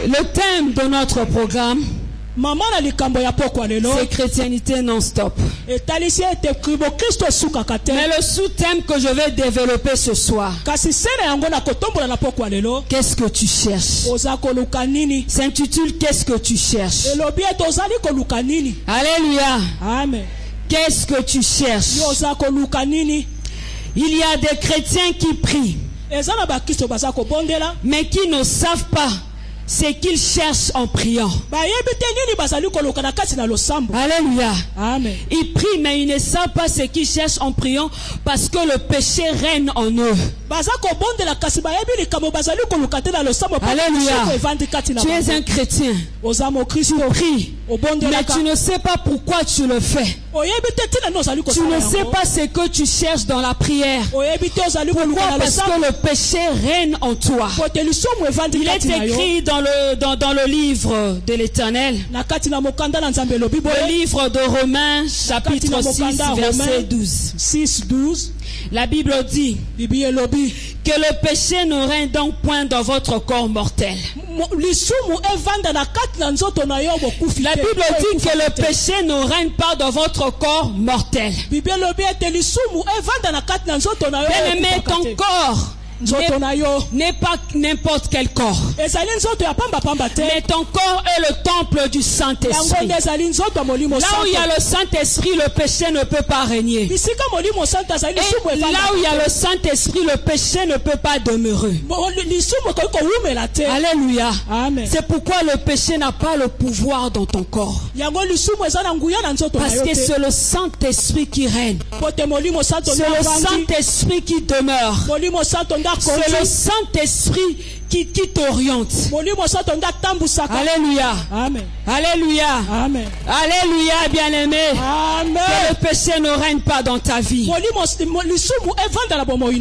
Le thème de notre programme, c'est chrétienité non-stop. Mais le sous-thème que je vais développer ce soir, qu'est-ce que tu cherches? S'intitule Qu'est-ce que tu cherches? Alléluia. Amen. Qu'est-ce que tu cherches? Il y a des chrétiens qui prient, mais qui ne savent pas ce qu'ils cherchent en priant. Alléluia. Amen. Ils prient, mais ils ne savent pas ce qu'ils cherchent en priant parce que le péché règne en eux. Alléluia. Tu es un chrétien. Tu pries, mais tu ne sais pas pourquoi tu le fais. Tu ne sais pas ce que tu cherches dans la prière. Pourquoi? Parce que le péché règne en toi. Il est écrit dans le livre de l'Éternel, le livre de Romains chapitre 6 verset 12. La Bible dit que le péché ne règne donc point dans votre corps mortel. La Bible dit que le péché ne règne pas dans votre corps mortel. Bien-aimé, ton corps n'est pas n'importe quel corps. Mais ton corps est le temple du Saint-Esprit. Là où il y a le Saint-Esprit, le péché ne peut pas régner. Et là où il y a le Saint-Esprit, le péché ne peut pas demeurer. Alléluia. C'est pourquoi le péché n'a pas le pouvoir dans ton corps. Parce que c'est le Saint-Esprit qui règne. C'est le Saint-Esprit qui demeure. C'est le Saint-Esprit qui t'oriente. Alléluia. Amen. Alléluia. Amen. Alléluia, bien-aimé. Amen. Que le péché ne règne pas dans ta vie.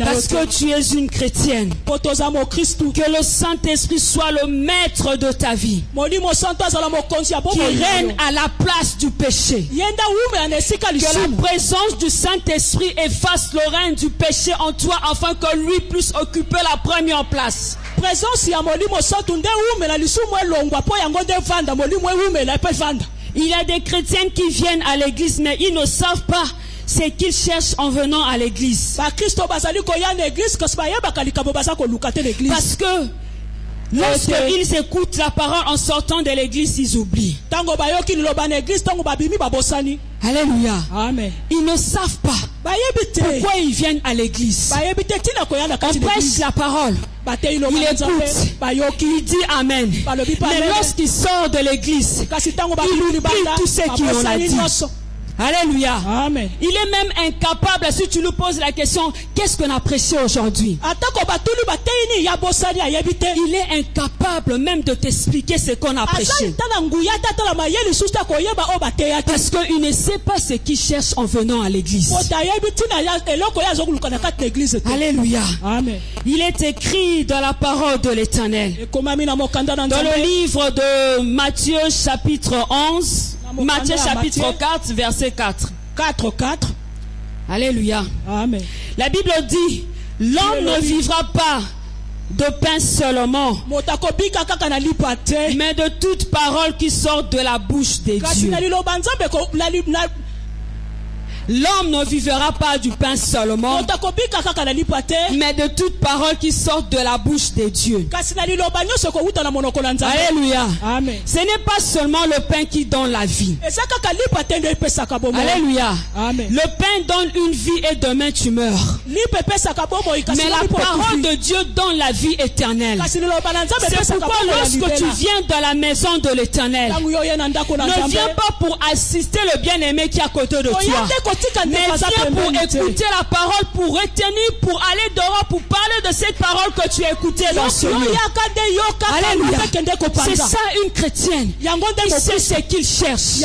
Parce que tu es une chrétienne. Que le Saint-Esprit soit le maître de ta vie. Qui règne à la place du péché. Que la présence du Saint-Esprit efface le règne du péché en toi afin que lui puisse occuper la première place. Il y a des chrétiens qui viennent à l'église, mais ils ne savent pas ce qu'ils cherchent en venant à l'église. Parce que lorsqu'ils écoutent la parole en sortant de l'église, ils oublient. Alléluia. Amen. Ils ne savent pas pourquoi ils viennent à l'église. On prêche la parole. Il écoute. Il dit Amen. Mais lorsqu'il sort de l'église, il oublie tout ce qu'il en a dit. Alléluia. Amen. Il est même incapable, si tu lui poses la question, qu'est-ce qu'on a prêché aujourd'hui? Il est incapable même de t'expliquer ce qu'on a prêché. Parce qu'il ne sait pas ce qu'il cherche en venant à l'église. Alléluia. Amen. Il est écrit dans la parole de l'Éternel, dans le livre de Matthieu chapitre 11, Matthieu chapitre 4 verset 4. 4. Alléluia. Amen. La Bible dit, l'homme ne vivra pas de pain seulement, mais de toute parole qui sort de la bouche de Dieu. L'homme ne vivra pas du pain seulement, mais de toute parole qui sort de la bouche de Dieu. Alléluia. Amen. Ce n'est pas seulement le pain qui donne la vie. Alléluia. Amen. Le pain donne une vie et demain tu meurs. Mais la parole de Dieu donne la vie éternelle. C'est pourquoi lorsque tu viens dans la maison de l'Éternel, ne viens pas pour assister le bien-aimé qui est à côté de toi. Mais viens pour écouter la parole, pour retenir, pour aller dehors, pour parler de cette parole que tu as écoutée dans ce lieu. Alléluia. C'est ça une chrétienne. Il sait ce qu'il cherche.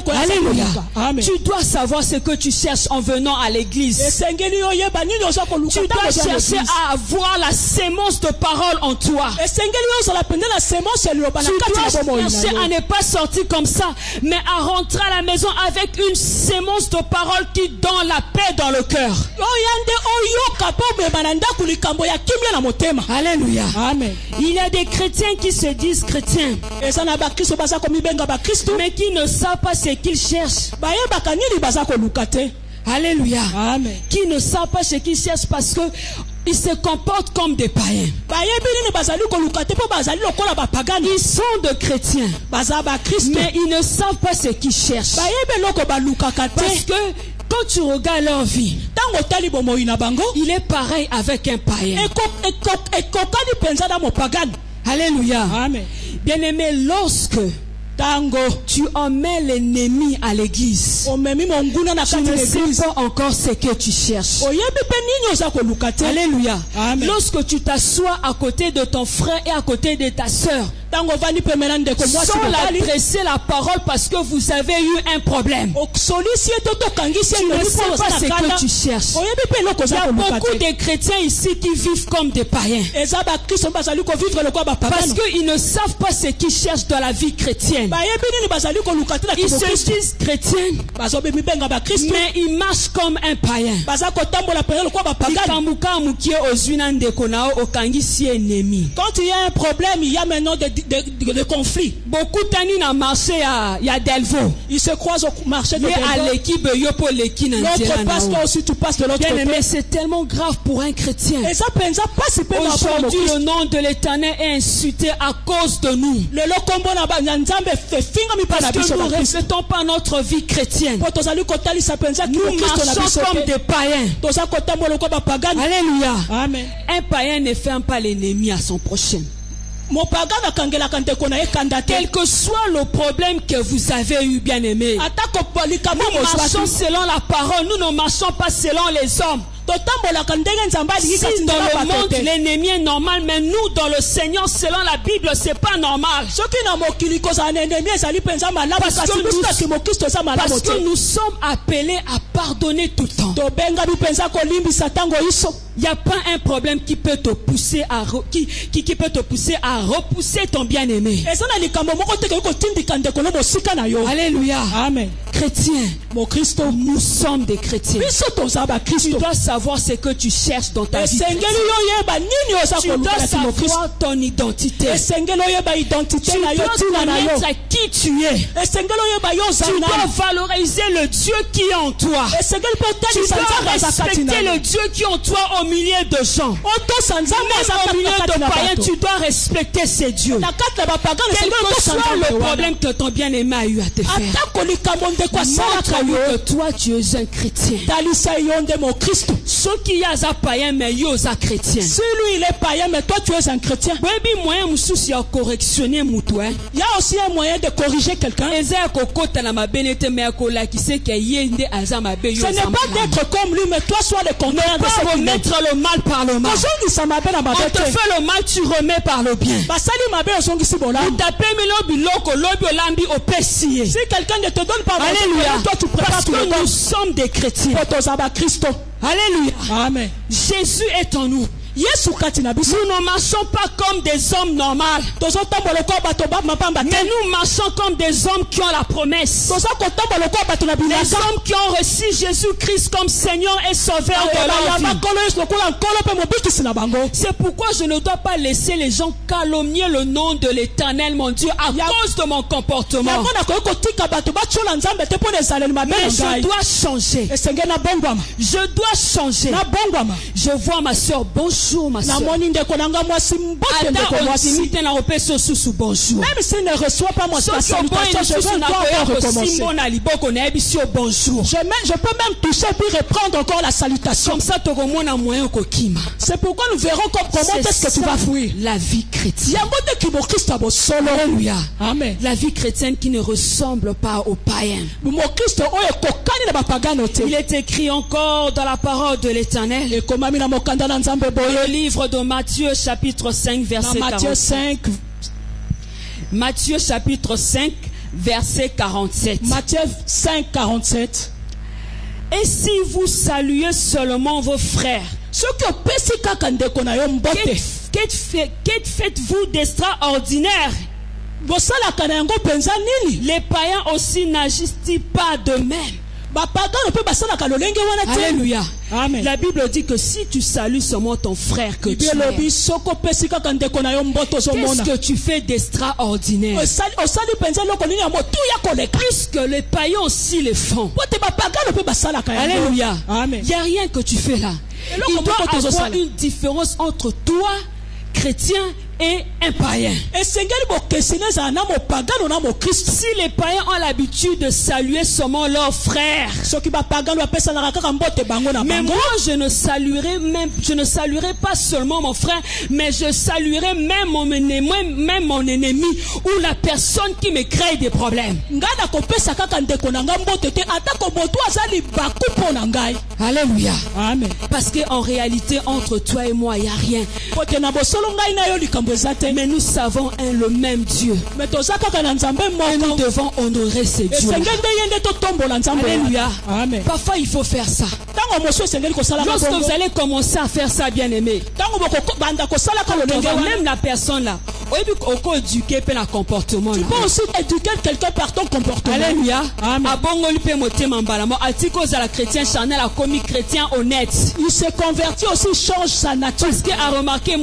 Alléluia. Amen. Tu dois savoir ce que tu cherches en venant à l'église. Tu dois chercher à avoir la sémence de parole en toi. Tu dois chercher à ne pas sortir comme ça, mais à rentrer à la maison avec une sémence de parole qui donne la paix dans le cœur. Alléluia. Amen. Il y a des chrétiens qui se disent chrétiens, mais qui ne savent pas ce qu'ils cherchent. Alléluia. Amen. Qui ne savent pas ce qu'ils cherchent parce que ils se comportent comme des païens. Ils sont de chrétiens, mais ils ne savent pas ce qu'ils cherchent. Parce que quand tu regardes leur vie, il est pareil avec un païen. Alléluia. Amen. Bien-aimé, lorsque tu emmènes l'ennemi à l'église, tu ne sais pas encore ce que tu cherches. Alléluia. Amen. Lorsque tu t'assois à côté de ton frère et à côté de ta sœur, sans l'adresser la parole parce que vous avez eu un problème, tu ne sais pas ce que tu cherches. Il y a beaucoup de chrétiens ici qui vivent comme des païens parce qu'ils ne savent pas ce qu'ils cherchent dans la vie chrétienne. Ils se disent chrétiens, mais ils marchent comme un païen. Quand il y a un problème, il y a maintenant des conflits. Beaucoup d'années dans le marché, il y a Delvaux. Ils se croisent au marché de Delvaux. L'autre passe, toi aussi tu passes de l'autre côté. Mais c'est tellement grave pour un chrétien. Aujourd'hui, le nom de l'Éternel est insulté à cause de nous. Parce que nous ne reflétons pas notre vie chrétienne. Nous marchons comme des païens. Alléluia. Amen. Un païen ne ferme pas l'ennemi à son prochain. Quel que soit le problème que vous avez eu, bien aimé, nous marchons selon la parole, nous ne marchons pas selon les hommes. Si dans le monde l'ennemi est normal, mais nous dans le Seigneur selon la Bible c'est pas normal. Parce que nous sommes appelés à pardonner tout le temps. Il n'y a pas un problème qui peut te pousser à repousser ton bien-aimé. Alléluia. Amen. Chrétien, nous sommes des chrétiens. Tu dois savoir ce que tu cherches dans ta vie. Tu dois savoir ton identité. Tu dois connaître qui tu es. Tu dois valoriser le Dieu qui est en toi. Tu dois respecter le Dieu qui est en toi au milieu de gens. Même au milieu de païens, tu dois respecter ces dieux. Quel que soit le problème que ton bien-aimé a eu à te faire, montre-lui que toi tu es un chrétien. Ceux qui y a païen mais y a chrétien. Si lui il est païen mais toi tu es un chrétien. Il y a aussi un moyen de corriger quelqu'un. Ce n'est pas d'être comme lui mais toi sois le contraire de ce qu'il est. Remettre le mal par le mal. On te fait le mal, tu remets par le bien. Si quelqu'un ne te donne pas Alléluia. toi tu prépares parce tout le que temps. nous sommes des chrétiens. Alléluia. Amen. Jésus est en nous. Nous ne marchons pas comme des hommes normaux. Mais nous marchons comme des hommes qui ont la promesse. Les hommes qui ont reçu Jésus-Christ comme Seigneur et Sauveur de leur vie. C'est pourquoi je ne dois pas laisser les gens calomnier le nom de l'Éternel, mon Dieu, à cause de mon comportement. Mais je dois changer. Je dois changer. Je vois ma soeur, bonjour. Ma soeur. Même s'il ne reçoit pas mon salutation, je peux même toucher puis reprendre encore la salutation. C'est pourquoi nous verrons comment est-ce que tu vas fuir. La vie chrétienne. Alléluia. Amen. La vie chrétienne qui ne ressemble pas aux païens. Il est écrit encore dans la parole de l'Éternel. Le livre de Matthieu chapitre 5 verset 47. Matthieu chapitre 5 verset 47. Matthieu 5 47. Et si vous saluez seulement vos frères, que faites-vous d'extraordinaire? Les païens aussi n'agissent-ils pas de même? Alléluia. Amen. La Bible dit que si tu salues seulement ton frère que tu aimes, qu'est-ce que tu fais d'extraordinaire? Puisque les païens aussi les font. Alléluia. Il n'y a rien que tu fais là. Il doit avoir une différence entre toi, chrétien, et un païen. Si les païens ont l'habitude de saluer seulement leurs frères, mais moi je ne saluerai pas seulement mon frère, mais je saluerai même mon ennemi ou la personne qui me crée des problèmes. Alléluia. Amen. Parce qu'en réalité entre toi et moi il n'y a rien. Mais nous savons le même Dieu. Et nous devons honorer ce Dieu. Alléluia. Amen. Parfois il faut faire ça. Lorsque vous allez commencer à faire ça, bien aimé, même la personne là, tu peux aussi éduquer quelqu'un par ton comportement. Alléluia. Amen. Il se convertit aussi, change sa nature. Parce qu'il a remarqué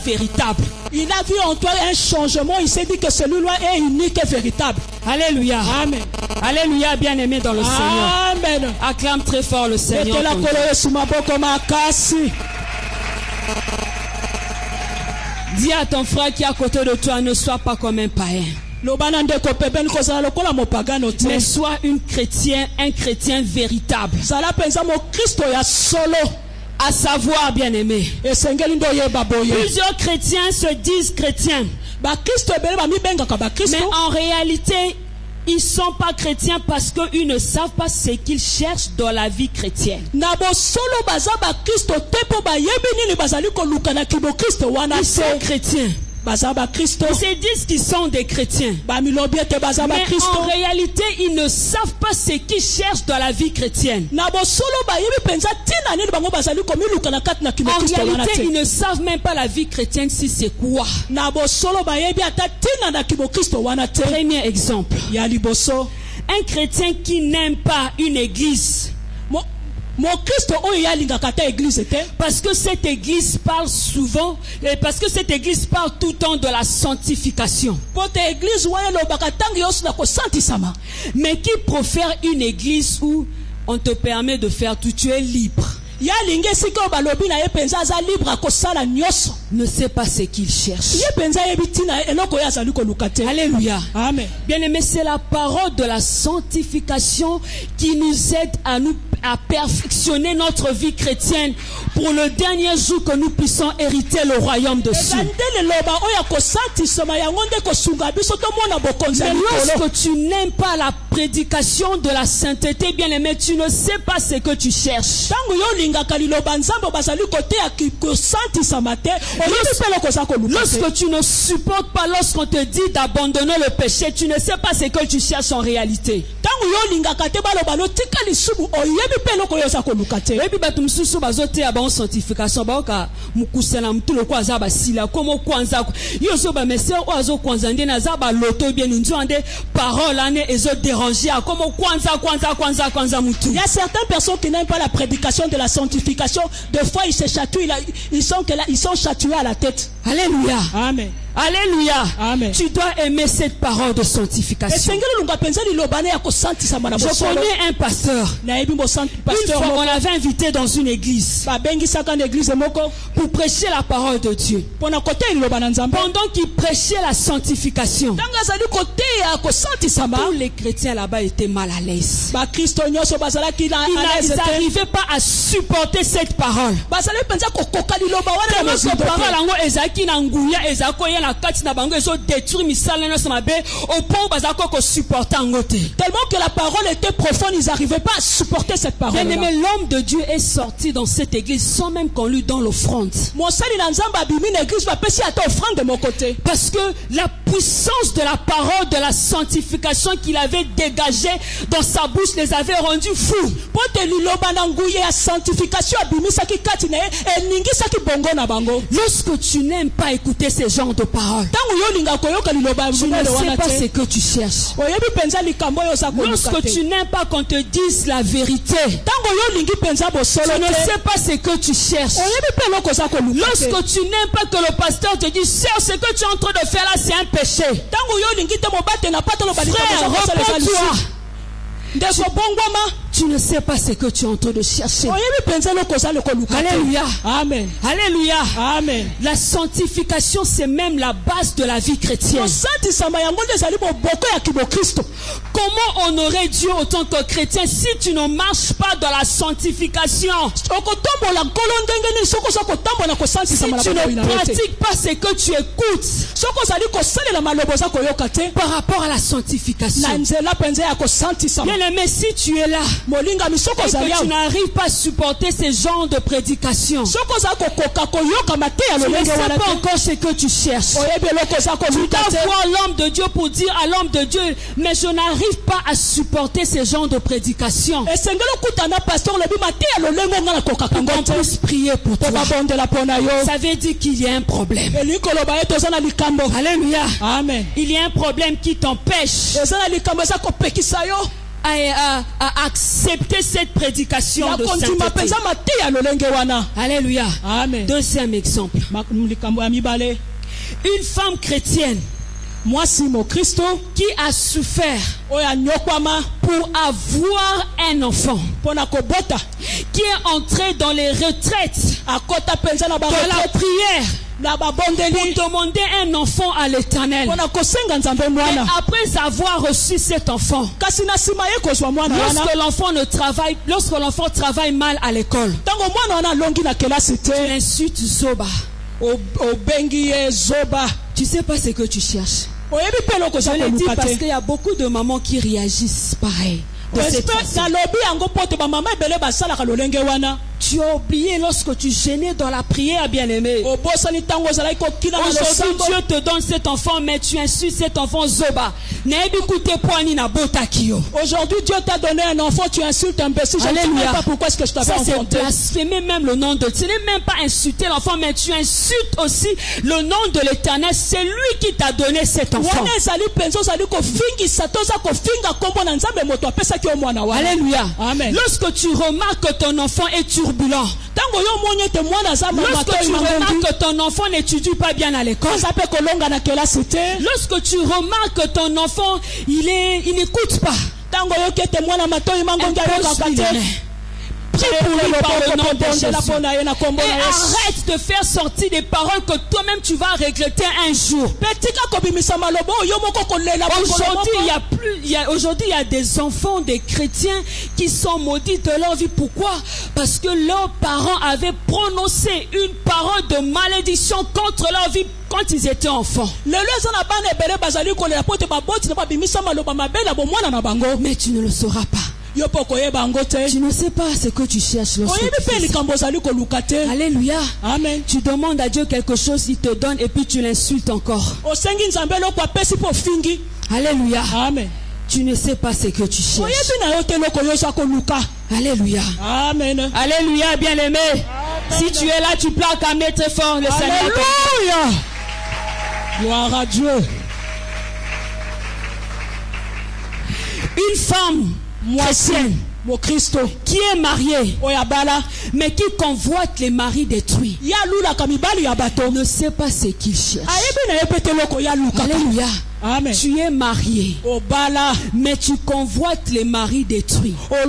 véritable. Il a vu en toi un changement. Il s'est dit que celui-là est unique et véritable. Alléluia. Amen. Alléluia, bien-aimé dans le Seigneur. Amen. Acclame très fort le Seigneur. Dis à ton frère qui est à côté de toi, ne sois pas comme un païen, mais sois un chrétien véritable. À savoir, bien-aimé, plusieurs chrétiens se disent chrétiens, mais en réalité ils ne sont pas chrétiens parce qu'ils ne savent pas ce qu'ils cherchent dans la vie chrétienne. Ils sont chrétiens. Ils se disent qu'ils sont des chrétiens. Mais en réalité, ils ne savent pas ce qu'ils cherchent dans la vie chrétienne. En réalité, ils ne savent même pas la vie chrétienne si c'est quoi. Premier exemple. Un chrétien qui n'aime pas une église. Parce que cette église parle souvent, parce que cette église parle tout le temps de la sanctification. Mais qui préfère une église où on te permet de faire tout, tu es libre. Ne sait pas ce qu'il cherche. Alléluia. Amen. Bien aimé, c'est la parole de la sanctification qui nous aide à perfectionner notre vie chrétienne pour le dernier jour que nous puissions hériter le royaume de Dieu. Mais lorsque tu n'aimes pas la prédication de la sainteté, bien aimé, tu ne sais pas ce que tu cherches. Lorsque tu ne supportes pas, lorsqu'on te dit d'abandonner le péché, tu ne sais pas ce que tu cherches en réalité. Il y a certaines personnes qui n'aiment pas la prédication de la sanctification. Des fois ils se chatouillent, ils sont chatouillés à la tête. Alléluia. Amen. Alléluia. Amen. Tu dois aimer cette parole de sanctification. Je connais un pasteur. Une fois, on l'avait invité dans une église pour prêcher la parole de Dieu. Pendant qu'il prêchait la sanctification, tous les chrétiens là-bas étaient mal à l'aise. Ils n'arrivaient pas à supporter cette parole. Tellement que la parole était profonde, ils n'arrivaient pas à supporter cette parole. Mais l'homme de Dieu est sorti dans cette église sans même qu'on lui donne l'offrande. Parce que la puissance de la parole de la sanctification qu'il avait dégagée dans sa bouche les avait rendus fous. Lorsque tu n'aimes pas écouter ces genres de paroles, tu ne sais pas ce que tu cherches. Lorsque tu n'aimes pas qu'on te dise la vérité, tu ne sais pas ce que tu cherches. Lorsque tu n'aimes pas que le pasteur te dise, sœur, ce que tu es en train de faire là, c'est un péché. Frère, repends-toi. Tu ne sais pas ce que tu es en train de chercher. Alléluia. Amen. Alléluia. Amen. La sanctification, c'est même la base de la vie chrétienne. Comment honorer Dieu en tant que chrétien si tu ne marches pas dans la sanctification? Si tu ne pratiques pas ce que tu écoutes par rapport à la sanctification. Bien aimé, si tu es là et que tu n'arrives pas à supporter ce genre de prédication, tu ne sais pas encore ce que tu cherches. Tu dois voir l'homme de Dieu pour dire à l'homme de Dieu, mais je n'arrive pas à supporter ce genre de prédication. On puisse prier pour toi. Ça veut dire qu'il y a un problème. Alléluia. Amen. Il y a un problème qui t'empêche à accepter cette prédication de sainteté. Alléluia. Amen. Deuxième exemple. Une femme chrétienne qui a souffert pour avoir un enfant, qui est entrée dans les retraites de la prière pour demander un enfant à l'Éternel. Et après avoir reçu cet enfant, lorsque l'enfant travaille mal à l'école, tu insultes Zoba. Tu sais pas ce que tu cherches. Je le dis parce qu'il y a beaucoup de mamans qui réagissent pareil. Tu as oublié lorsque tu gênais dans la prière, bien-aimé. Aujourd'hui, Dieu te donne cet enfant, mais tu insultes cet enfant Zoba. Aujourd'hui, Dieu t'a donné un enfant, tu insultes un imbécile. Je ne sais pas pourquoi est-ce que je t'avais enfanté. C'est blasphémer même le nom de Dieu. Tu n'es même pas insulter l'enfant, mais tu insultes aussi le nom de l'Éternel. C'est lui qui t'a donné cet enfant. Alléluia. Amen. Lorsque tu remarques que ton enfant est turbulent, lorsque tu remarques que ton enfant n'étudie pas bien à l'école, lorsque tu remarques que ton enfant il n'écoute pas, prie pour lui par le nom de Jésus. Et arrête de faire sortir des paroles que toi-même tu vas regretter un jour. Aujourd'hui, il y a des enfants, des chrétiens qui sont maudits de leur vie. Pourquoi? Parce que leurs parents avaient prononcé une parole de malédiction contre leur vie quand ils étaient enfants. Mais tu ne le sauras pas. Tu ne sais pas ce que tu cherches lorsque tu fais ça. Alléluia. Amen. Tu demandes à Dieu quelque chose, il te donne et puis tu l'insultes encore. Alléluia. Amen. Tu ne sais pas ce que tu cherches. Alléluia. Amen. Alléluia, bien-aimé. Si tu es là, tu peux acclamer très fort le Seigneur. Alléluia. Gloire à Dieu. Une femme chrétienne qui est mariée mais qui convoite les maris détruits ne sait pas ce qu'il cherche. Alléluia. Amen. Tu es marié mais tu convoites les maris détruits. En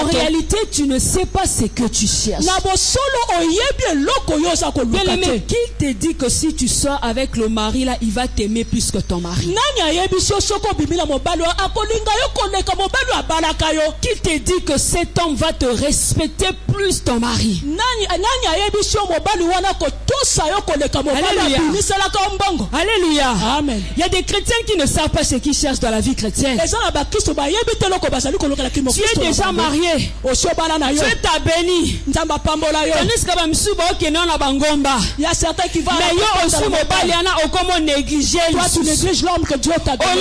réalité, tu ne sais pas ce que tu cherches. Bien-aimé, qui te dit que si tu sors avec le mari là, il va t'aimer plus que ton mari? Qui te dit que cet homme va te respecter plus ton mari? Alléluia. Alléluia. Alléluia. Amen. Il y a des chrétiens qui ne savent pas ce qu'ils cherchent dans la vie chrétienne. Tu es déjà marié. Dieu t'a béni. Il y a certains qui vont négliger. Toi, tu négliges l'homme que Dieu t'a donné. Au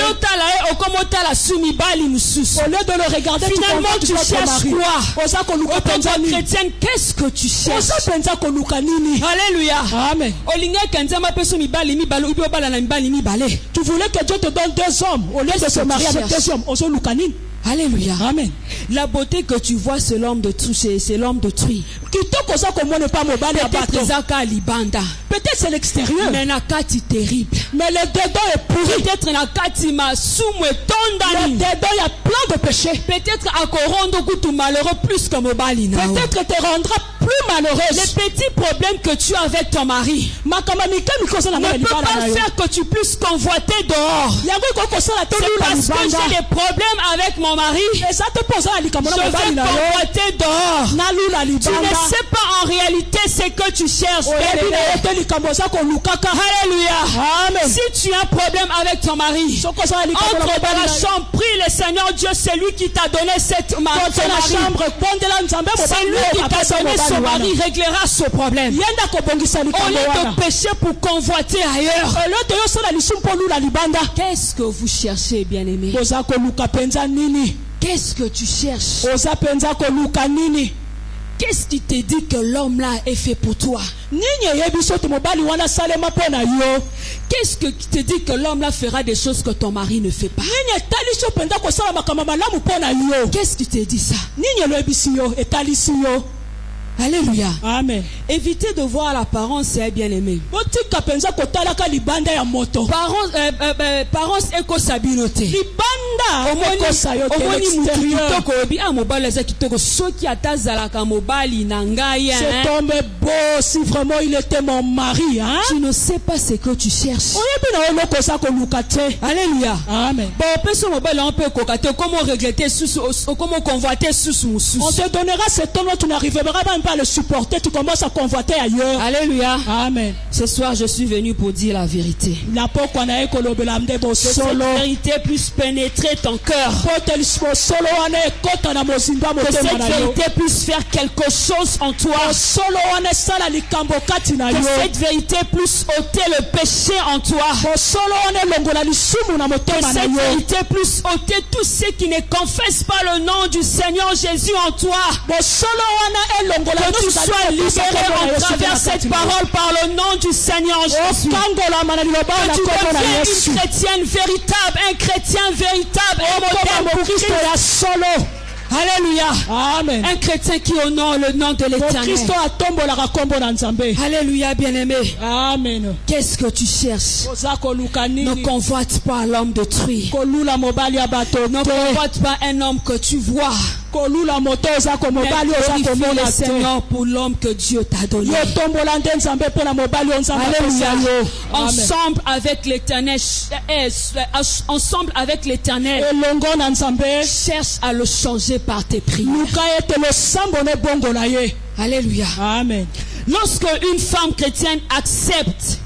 lieu de le regarder, finalement, tu cherches quoi? Chrétienne, qu'est-ce que tu cherches? Alléluia. Amen. Tu voulais que Dieu te donne 2 hommes au lieu de se marier avec 2 hommes. Alléluia. Amen. La beauté que tu vois, c'est l'homme de truie. C'est l'homme de truie. Peut-être c'est l'extérieur. Mais nakati terrible. Mais le dedans est pourri. Peut-être nakati masumu tondani. Le dedans il y a plein de péchés. Peut-être akorondo kutu malheureux plus que mobali na. Peut-être te rendra plus malheureuse. Les petits problèmes que tu as avec ton mari ne peut pas faire que tu puisses convoiter dehors. C'est parce que j'ai des problèmes avec mon mari. Je vais convoiter dehors. Tu ne sais pas en réalité ce que tu cherches. Alléluia. Amen. Si tu as un problème avec ton mari, entre dans la chambre, prie le Seigneur Dieu, c'est lui qui t'a donné cette mari. C'est lui qui t'a donné son mari, réglera ce problème. Au lieu de pécher pour convoiter ailleurs. Qu'est-ce que vous cherchez, bien-aimé? Qu'est-ce que tu cherches? Qu'est-ce qui te dit que l'homme là est fait pour toi? Qu'est-ce qui te dit que l'homme là fera des choses que ton mari ne fait pas? Qu'est-ce qui te dit ça? Alléluia. Amen. Évitez de voir l'apparence, c'est bien-aimé. Apparence éco-sabinoté. C'est tombé beau si vraiment il était mon mari. Hein? Tu ne sais pas ce que tu cherches. Alléluia. Amen. Comment regretter, comment convoiter sous. On te donnera cet homme, tu n'arriveras même pas à le supporter, tu commences à convoiter ailleurs. Alléluia. Amen. Ce soir, je suis venu pour dire la vérité. Que cette vérité puisse pénétrer ton cœur. Que cette vérité puisse faire quelque chose en toi. Que cette vérité puisse ôter le péché en toi. Que cette vérité puisse ôter tout ce qui ne confesse pas le nom du Seigneur Jésus en toi. Que tu sois libéré en travers cette parole par le nom du Seigneur Jésus. Que tu deviens une chrétienne véritable, un chrétien véritable, un modèle pour Christ. Alléluia. Amen. Un chrétien qui honore le nom de l'Éternel. Alléluia, bien-aimé. Amen. Qu'est-ce que tu cherches? Ne convoite pas l'homme de truie. Ne convoite pas un homme que tu vois. Glorifie le Seigneur pour l'homme que Dieu t'a donné. Alléluia. Ensemble avec l'Éternel, cherche à le changer par tes prières. Alléluia. Amen. Lorsque une femme chrétienne accepte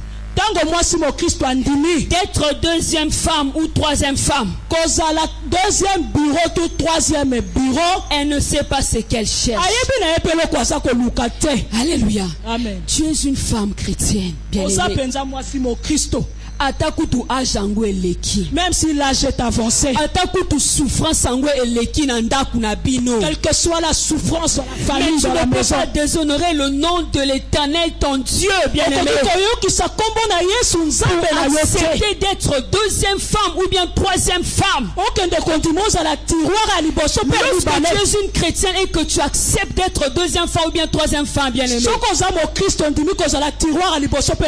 d'être deuxième femme ou troisième femme, elle ne sait pas ce qu'elle cherche. Alléluia. Amen. Tu es une femme chrétienne, bien-aimée. Atakutu ajangu eleki. Même si l'âge est avancé. Atakutu souffrance angu eleki nanda kuna bino. Quelle que soit la souffrance dans la famille, dans la maison. Mais tu ne peux pas déshonorer le nom de l'Éternel, ton Dieu, bien-aimé. Accepter d'être deuxième femme ou bien troisième femme. Lorsque tu es une chrétienne et que tu acceptes d'être deuxième femme ou bien troisième femme, bien-aimé.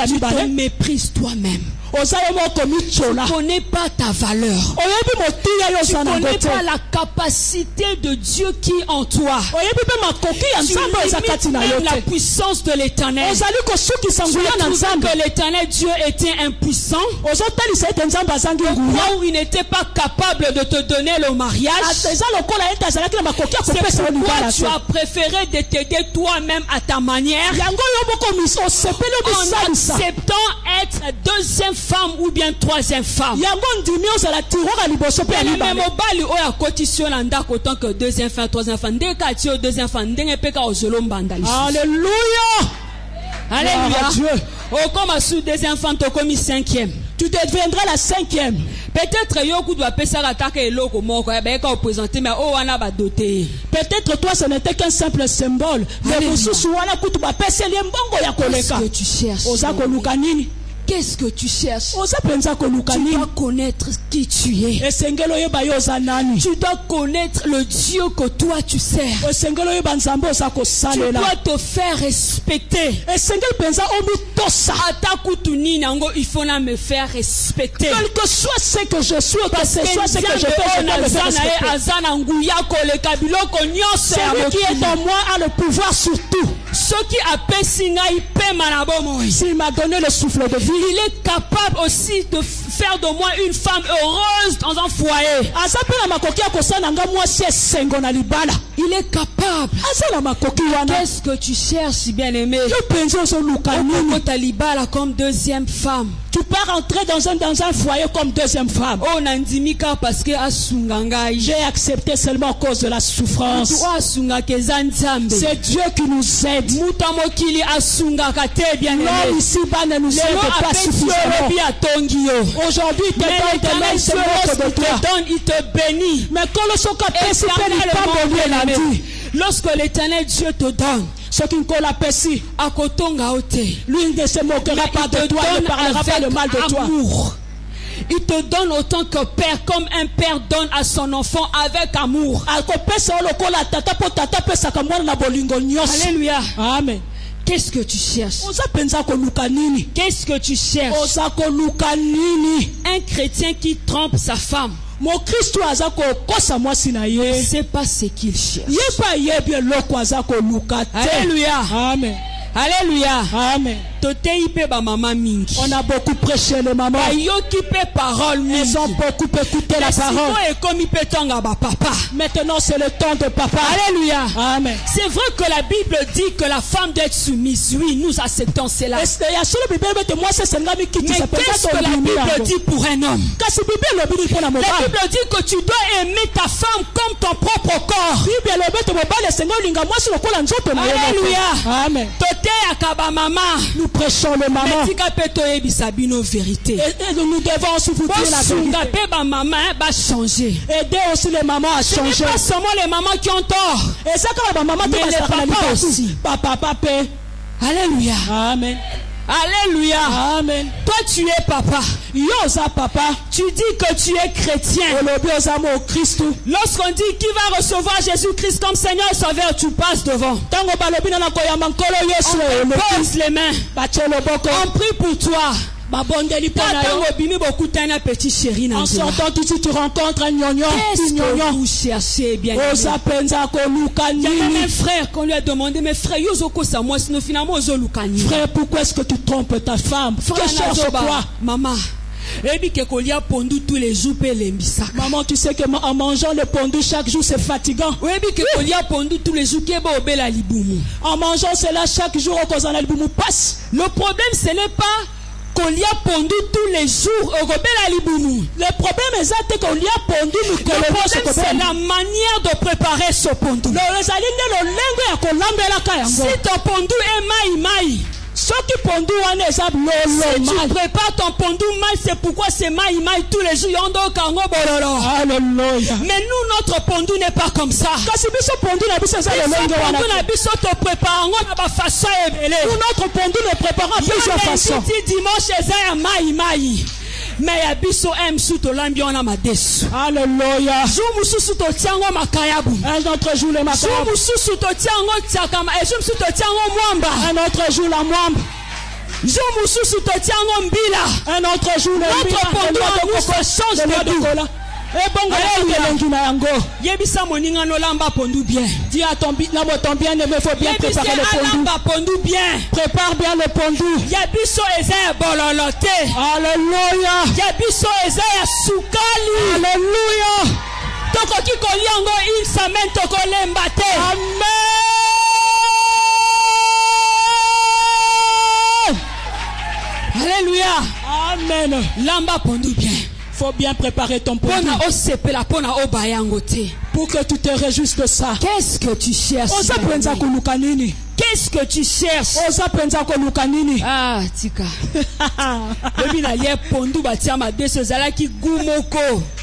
Tu te méprises toi-même. Tu ne connais pas ta valeur. Tu ne connais pas la capacité de Dieu qui est en toi. Tu limites même la puissance de l'Éternel. Tu as trouvé que l'Éternel Dieu était impuissant. Pourquoi il n'était pas capable de te donner le mariage? C'est pourquoi tu as préféré de t'aider toi-même à ta manière. En acceptant être deuxième femme ou bien troisième femme. Même mobali oya kotisi na ndako tant que deuxième femme, troisième femme. Ndeka ti deuxième femme, ndenge peka ozolo mbanda lisusu. Alléluia. Alléluia. Oh, comme sous deuxième femme, tu comme cinquième. Tu deviendras la cinquième. Peut-être yoku doit passer à attaquer l'eau moko ben quand présenter mais oh on a ba doté. Peut-être toi ce n'était qu'un simple symbole. Mais vous wana kutu ba pesa liembongo ya koleka. Qu'est-ce que tu cherches? Ozako lukanini. Qu'est-ce que tu cherches? Tu dois connaître qui tu es. Tu dois connaître le Dieu que toi tu sers. Tu dois te faire respecter. Il faut me faire respecter. Quel que soit ce que je suis, que ce soit ce que je fais, je dois me faire respecter. Celui qui est en moi a le pouvoir sur tout. S'il m'a donné le souffle de vie, il est capable aussi de faire de moi une femme heureuse dans un foyer. Il est capable. Qu'est-ce que tu cherches, bien-aimé? Comme deuxième femme. Tu peux rentrer dans un foyer comme deuxième femme. J'ai accepté seulement à cause de la souffrance. C'est Dieu qui nous aide. L'homme ici-bas ne nous aide pas suffisamment. Aujourd'hui, il te donne, il te bénit. Mais quand le soka pesi lorsque l'Éternel Dieu te donne, ce qui lui ne se moquera pas de toi, ne parlera pas le mal de toi. Il te donne autant que père, comme un père donne à son enfant avec amour. Alléluia. Amen. Qu'est-ce que tu cherches? Qu'est-ce que tu cherches? Un chrétien qui trompe sa femme. C'est pas ce qu'il cherche. Alléluia. Amen. Alléluia. Amen. On a beaucoup prêché les mamans. Elles ont beaucoup écouté la parole. Maintenant c'est le temps de papa. Alléluia. Amen. C'est vrai que la Bible dit que la femme doit être soumise. Oui, nous acceptons cela. Mais qu'est-ce que la Bible dit pour un homme? La Bible dit que tu dois aimer ta femme comme ton propre corps. Alléluia. Amen. Nous prêchons le maman. Et nous devons aussi vous dire la vérité. Aider aussi les mamans à changer. Ce n'est pas seulement les mamans qui ont tort. Et ça quand la maman mais les papas aussi. Papa. Alléluia. Amen. Alléluia. Amen. Toi tu es papa. Yosa papa. Tu dis que tu es chrétien. Lorsqu'on dit qui va recevoir Jésus-Christ comme Seigneur et Sauveur, tu passes devant. On pose les mains. On prie pour toi. En sortant d'ici, tu rencontres un gnognon. Qu'est-ce que vous cherchez, bien aimé? Il y a même un frère qu'on lui a demandé, mais frère, frère, pourquoi est-ce que tu trompes ta femme? Que cherche-toi? Maman. Maman, tu sais que en mangeant le pondu chaque jour c'est fatigant. En mangeant cela chaque jour, passe. Le problème ce n'est pas qu'on y a pondu tous les jours. Le problème est c'est la manière de préparer ce pondu. Si ton pondu est maï, si tu prépares ton pondu mal, c'est pourquoi c'est maï tous les jours. Alléluia. Mais nous, notre pondu n'est pas comme ça. Notre pondu ne prépare plusieurs façons. Mais ya biso emsu to lambi ona madesu. Alléluia. Jour mususu to tiango makayabu. Un autre jour le makayabu. Jour mususu to tiango tiakama. Jour mususu to tiango mwamba. Un autre jour la mwamba. Jour mususu to tiango mbila. Un autre jour le mbila. Notre pondu nous change de goût. Yebisa moninga no lamba pondu bien. Dis à ton bien-aimé, faut bien préparer le pondu bien. Prépare bien le pondu. Yabiso eza bololote. Alléluia. Yabiso eza ya sukali. Alléluia. Toko kiko liango une semaine toko lembate. Amen. Alléluia. Amen. Lamba pondu bien. Faut bien préparer ton pondu. Pour que tu te réjouisses de ça. Qu'est-ce que tu cherches? Qu'est-ce que tu cherches? Ah, tika.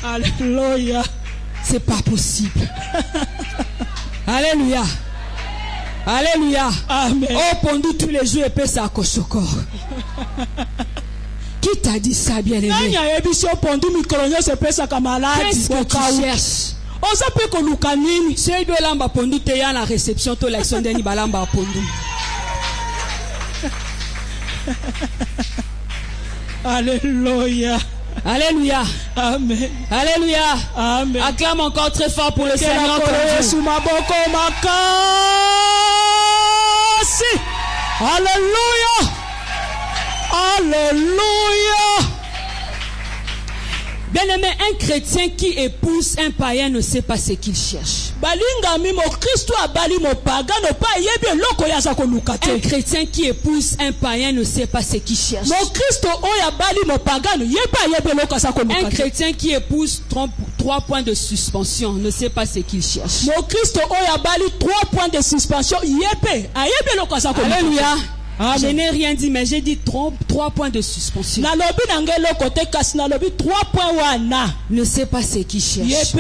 Alléluia. C'est pas possible. Alléluia. Alléluia. Amen. Oh, pondu tous les jours et paie ça à Koshoko. Qui t'a dit ça, bien-aimé? Qu'est-ce que tu cherches? C'est de lamba pondu te ya la réception to l'action de balamba pondu. Alléluia. Alléluia. Amen. Alléluia. Amen. Acclame encore très fort pour le Seigneur. Alléluia. Alléluia. Bien-aimé, un chrétien qui épouse un païen ne sait pas ce qu'il cherche. Un chrétien qui épouse un païen ne sait pas ce qu'il cherche. Un chrétien qui épouse 3 points de suspension ne sait pas ce qu'il cherche. 3 points de suspension. Alléluia. Amen. Je n'ai rien dit, mais j'ai dit 3 points de suspension. Ne sait pas ce qu'il cherche.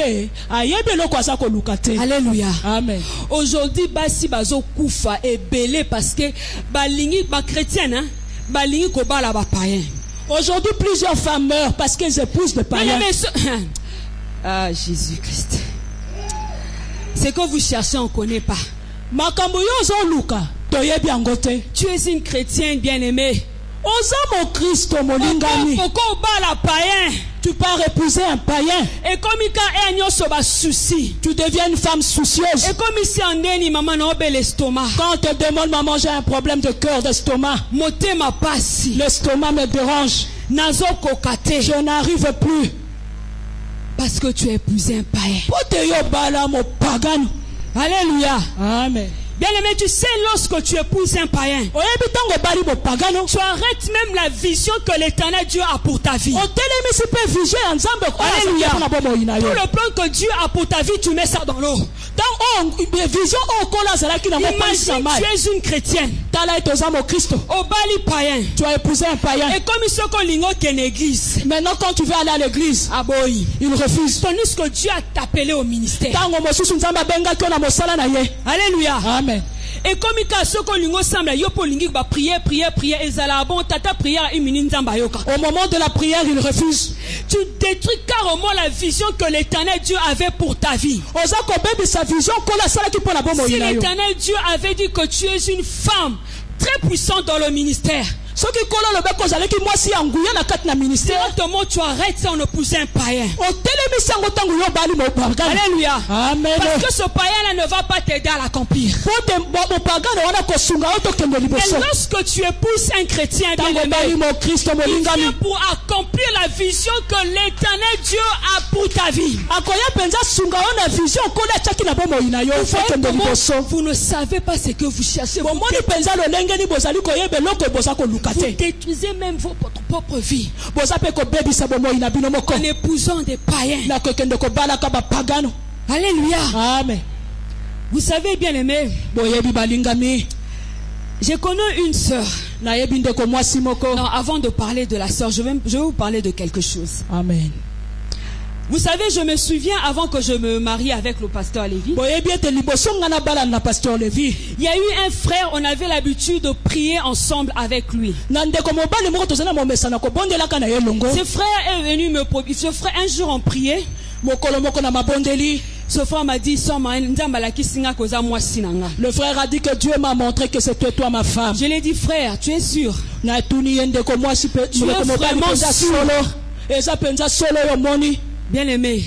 Alléluia. Amen. Aujourd'hui, basi bazo kufa est belé parce que balingi ba chrétienne hein, balingi ko bala ba païen. Aujourd'hui, plusieurs femmes meurent parce qu'elles épousent le païen. Ah, Jésus-Christ. Ce que vous cherchez, on ne connaît pas. Tu es une chrétienne bien-aimée. Tu pars épouser un païen. Et comme il y a un souci, tu deviens une femme soucieuse. Et comme ici en Deni, maman n'a pas l'estomac. Quand on te demande, maman, j'ai un problème de cœur, d'estomac. L'estomac me dérange. Je n'arrive plus. Parce que tu as épousé un païen. Alléluia. Amen. Bien-aimé, tu sais, lorsque tu épouses un païen, tu arrêtes même la vision que l'Éternel Dieu a pour ta vie. Alléluia. Tout le plan que Dieu a pour ta vie, tu mets ça dans l'eau. Imagine, tu es une chrétienne. Au bali païen. Tu as épousé un païen. Et comme il se connaît qu'une église. Maintenant, quand tu veux aller à l'église, il refuse. Tandis que Dieu a t'appelé au ministère. Alléluia. Amen. Et comme il y a ce que semble, il y a prier, et ça bon, tata prière, au moment de la prière, il refuse. Tu détruis carrément la vision que l'Éternel Dieu avait pour ta vie. Si l'Éternel Dieu avait dit que tu es une femme très puissante dans le ministère, directement tu arrêtes ça en épousant un païen. Alléluia. Amen. Parce que ce païen-là ne va pas t'aider à l'accomplir. Et lorsque tu épouses un chrétien bien-aimé, il vient pour accomplir la vision que l'Éternel Dieu a pour ta vie. Vous ne savez pas ce que vous cherchez. Vous détruisez même votre propre vie en épousant des païens. Alléluia. Amen. Vous savez, bien aimé, j'ai connu une sœur. Non, avant de parler de la sœur, je vais vous parler de quelque chose. Amen. Vous savez, je me souviens avant que je me marie avec le pasteur Lévi. Il y a eu un frère, on avait l'habitude de prier ensemble avec lui. Ce frère est venu me proposer. Ce frère, un jour on priait. Ce frère m'a dit, le frère a dit que Dieu m'a montré que c'était toi ma femme. Je lui ai dit, frère, tu es sûr? Tu es vraiment sûr? Bien aimé,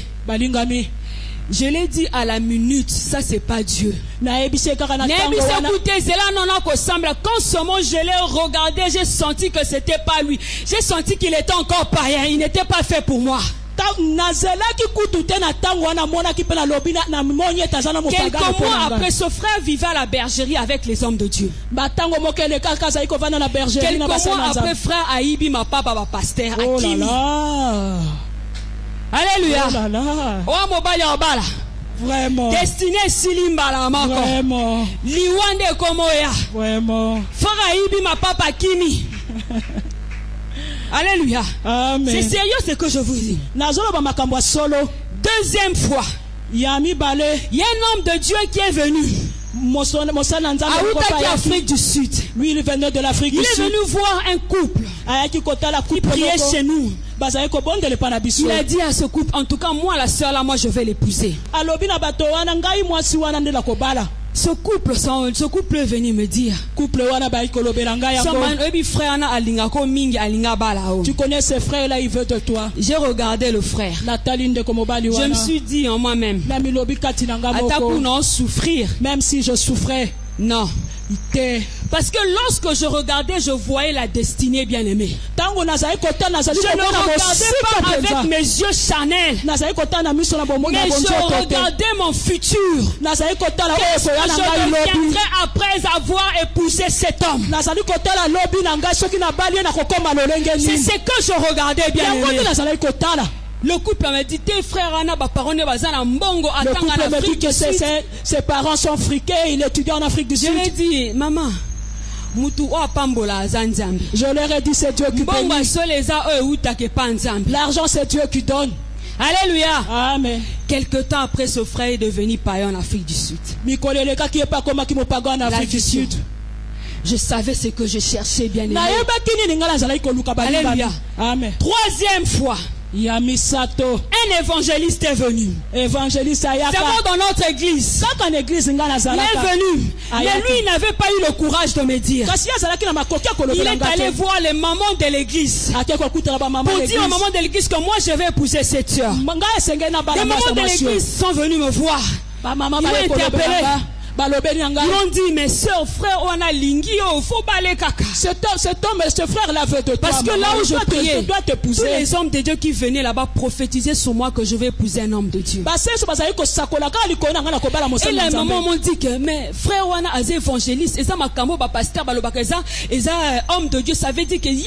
je l'ai dit à la minute, ça c'est pas Dieu. Quand ce moment je l'ai regardé, j'ai senti que c'était pas lui. J'ai senti qu'il était encore païen, il n'était pas fait pour moi. Quelques mois après, ce frère vivait à la bergerie avec les hommes de Dieu. Quelques mois après, frère Aïbi m'a papa va pasteur à Kimi. Alléluia. Vraiment. Destiné Silimba la mako. Vraiment. Liwande komoya. Vraiment. Frère Aïbi m'a papa Kimi. Alléluia. Amen. C'est sérieux ce que je vous dis. Deuxième fois, il y a un homme de Dieu qui est venu. Afrique du Sud. Lui, il venait de l'Afrique du Sud. Il est venu voir un couple qui priait chez nous. Il a dit à ce couple, en tout cas, moi, la sœur là, moi, je vais l'épouser. Ce couple est venu me dire, tu connais ce frère là, il veut de toi. J'ai regardé le frère. Je me suis dit en moi-même, souffrir. Même si je souffrais. Non. Parce que lorsque je regardais, je voyais la destinée bien-aimée. Je ne regardais pas avec mes yeux charnels, mais je regardais mon futur. Qu'est-ce que je deviendrai après avoir épousé cet homme? C'est ce que je regardais bien-aimé. Le couple m'a dit, tes frères Anna, le couple m'a dit que ses parents sont friqués, il étudie en Afrique du Sud. Je lui ai dit, maman, je leur ai dit, c'est Dieu qui bénit. L'argent, c'est Dieu qui donne. Alléluia. Amen. Quelque temps après, ce frère est devenu païen en Afrique du Sud. Je savais ce que je cherchais, bien aimé. Alléluia. Amen. Troisième fois, un évangéliste est venu. D'abord dans notre église. Il est venu. Mais lui, il n'avait pas eu le courage de me dire. Il est allé voir les mamans de l'église pour dire aux mamans de l'église que moi je vais épouser cette soeur. Les mamans de l'église sont venus me voir. Ils m'ont interpellé. Ils ont dit, mais soeur, frère, on a lingi, il faut balayer caca. Cet homme, ce frère là veut de toi. Parce que là où je priais, tous les hommes de Dieu qui venaient là-bas prophétisaient sur moi que je vais épouser un homme de Dieu. Et les mamans m'ont dit que, mais frère, on a des évangélistes, et ça m'a cambo, pasteur, et ça, homme de Dieu, ça veut dire que les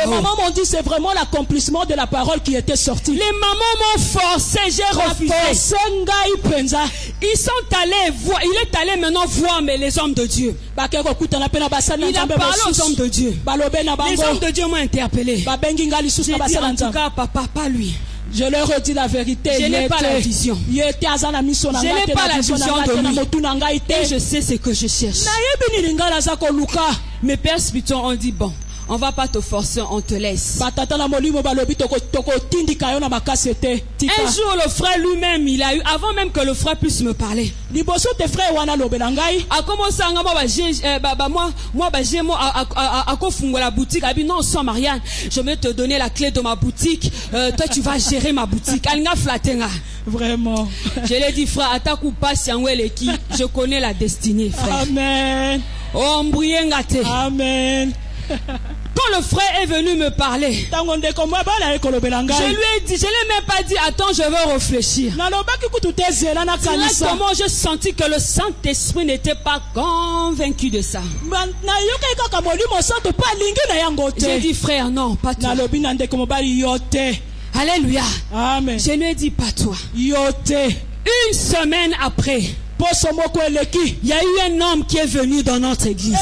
mamans m'ont dit, c'est vraiment l'accomplissement de la parole qui était sortie. Les mamans m'ont forcé, j'ai refusé. Ils sont allés voir. Il est allé maintenant voir les hommes de Dieu. Il a parlé aux hommes de Dieu. Les hommes de Dieu m'ont interpellé. En tout cas, papa, pas lui. Je leur ai dit la vérité. Je n'ai pas la vision. Je n'ai pas la vision de lui. Et je sais ce que je cherche. Mes pères spirituels ont dit, bon, on va pas te forcer, on te laisse. Un jour, le frère lui-même, il a eu, avant même que le frère puisse me parler, a commencé à la boutique. Il a dit, non, sans Marianne, je vais te donner la clé de ma boutique. Toi, tu vas gérer ma boutique. Vraiment. Je lui ai dit, frère, je connais la destinée, frère. Amen. Amen. Quand le frère est venu me parler, je lui ai dit, je ne l'ai même pas dit, attends, je veux réfléchir. Directement, j'ai senti que le Saint-Esprit n'était pas convaincu de ça. J'ai dit, frère, non, pas toi. Alléluia. Amen. Je lui ai dit, pas toi. Une semaine après, il y a eu un homme qui est venu dans notre église.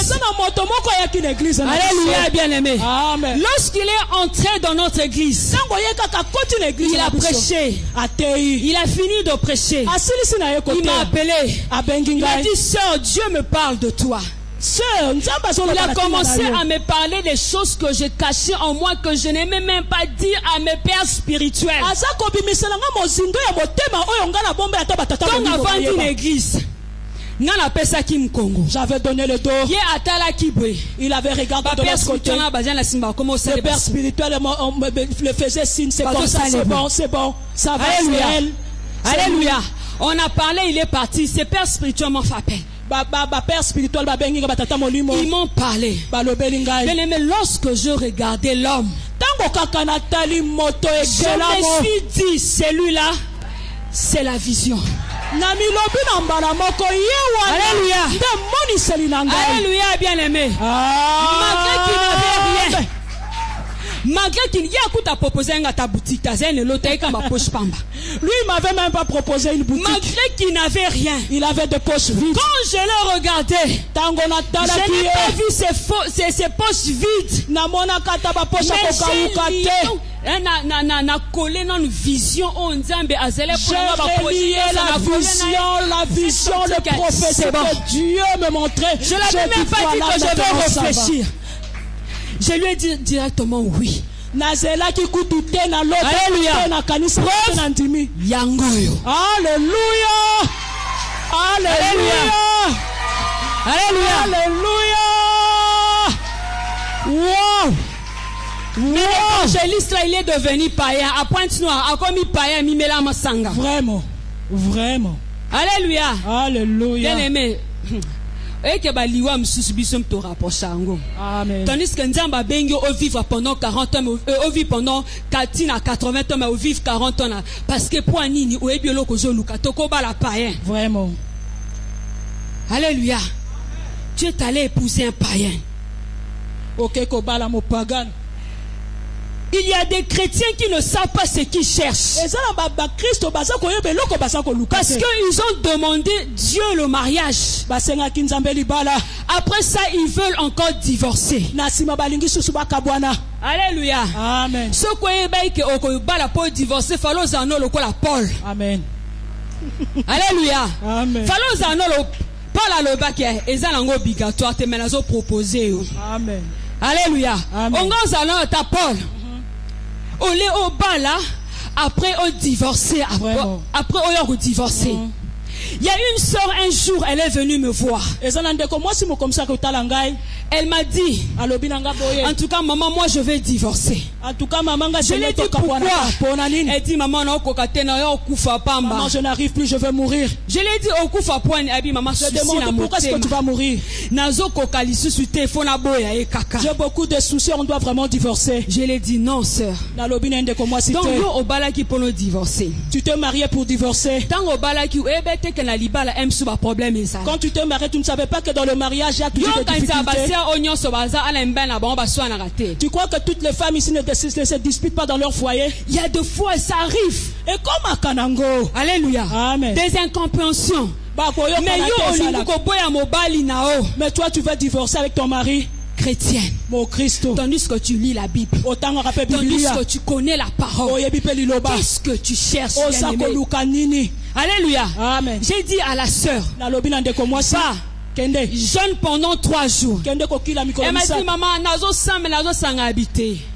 Alléluia, bien-aimé. Lorsqu'il est entré dans notre église, il a prêché. Il a fini de prêcher. Il m'a appelé. Il a dit, sœur, Dieu me parle de toi. Il a commencé à me parler des choses que j'ai cachées en moi, que je n'aimais même pas dire à mes pères spirituels. Comme avant d'une église, j'avais donné le dos. Il avait regardé de l'autre côté. Le père spirituel le faisait signe, c'est comme ça, c'est bon, ça va. Alléluia. On a parlé, il est parti. Ses pères spirituels m'ont fait appel. Ils m'ont parlé. Mais lorsque je regardais l'homme, Je me suis dit, celui-là, c'est la vision. Alléluia. Alléluia, bien-aimé. Malgré qu'il n'avait rien. Malgré qu'il y a proposé ta boutique, lui il m'avait même pas proposé une boutique. Malgré qu'il n'avait rien, il avait des poches vides. Quand je l'ai regardé, je n'ai pas vu ses poches vides. Na collé dans une vision on Nzambe azele pour la vision le prophète que Dieu me montrait. Je l'avais même pas dit que je vais réfléchir. Je lui ai dit directement oui. Nazela qui coûte na l'autre. Alléluia. Yangoyo. Alléluia. Alléluia. Alléluia. Alléluia. Wow. Mais l'évangéliste là, il est devenu païen. À Pointe-Noire, a commis païen, Mimela Masanga. Vraiment. Vraiment. Alléluia. Alléluia. Bien aimé. Amen. Tandis que Nzamba Bengo au vivre pendant 40 ans, au vivre pendant 80 ans, mais au vivre 40 ans. Parce que pour Anini, au Ebiolo Kozoluka, Tokoba la païen. Vraiment. Alléluia. Tu es allé épouser un païen. Ok, Kobala mo pagan. Il y a des chrétiens qui ne savent pas ce qu'ils cherchent. Parce qu'ils ont demandé Dieu le mariage. Après ça, ils veulent encore divorcer. Alléluia. Amen. Ce que divorcer, Paul. Amen. Alléluia. Amen. Paul a le bac et obligatoire te menazo proposé. Amen. Alléluia. Amen. On ta Paul. Au bas là, après on divorcé, après on divorcé. Il y a une sœur un jour, elle est venue me voir. Elle m'a dit, en tout cas maman, moi je vais divorcer. Je lui ai dit pourquoi? Elle dit maman, je n'arrive plus, je vais mourir. Je lui ai dit je demande pourquoi est-ce que tu vas mourir? J'ai beaucoup de soucis, on doit vraiment divorcer. Je lui ai dit non sœur. Donc tu t'es marié pour divorcer. Quand tu t'es marié, tu ne savais pas que dans le mariage il y a toujours des difficultés. Tu crois que toutes les femmes ici ne se disputent pas dans leur foyer? Il y a des fois ça arrive. Et comme à Kanango. Alléluia. Amen. Des incompréhensions. Mais toi tu veux divorcer avec ton mari chrétienne. Mon Christ. Tandis que tu lis la Bible. Tandis que tu connais la parole. Qu'est-ce que tu cherches? Alléluia. Amen. J'ai dit à la sœur, jeûne pendant 3 jours. Elle m'a dit maman,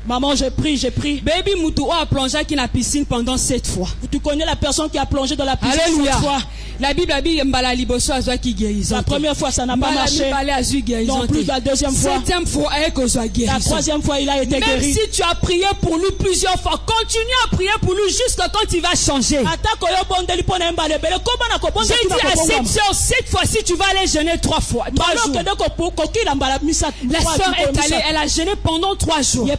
maman, j'ai pris. Baby Moutou a plongé qui la piscine pendant 7 fois. Tu connais la personne qui a plongé dans la piscine 7 fois. La Bible a dit la première fois ça n'a pas marché. Non plus la deuxième fois. 7e fois la 3e fois il a été guéri. Même si tu as prié pour lui plusieurs fois, continue à prier pour lui jusqu'à quand il va changer. J'ai dit à cette soeur, cette fois-ci tu vas aller jeûner 3 fois. 3 jours. La soeur est allée, elle a jeûné pendant 3 jours.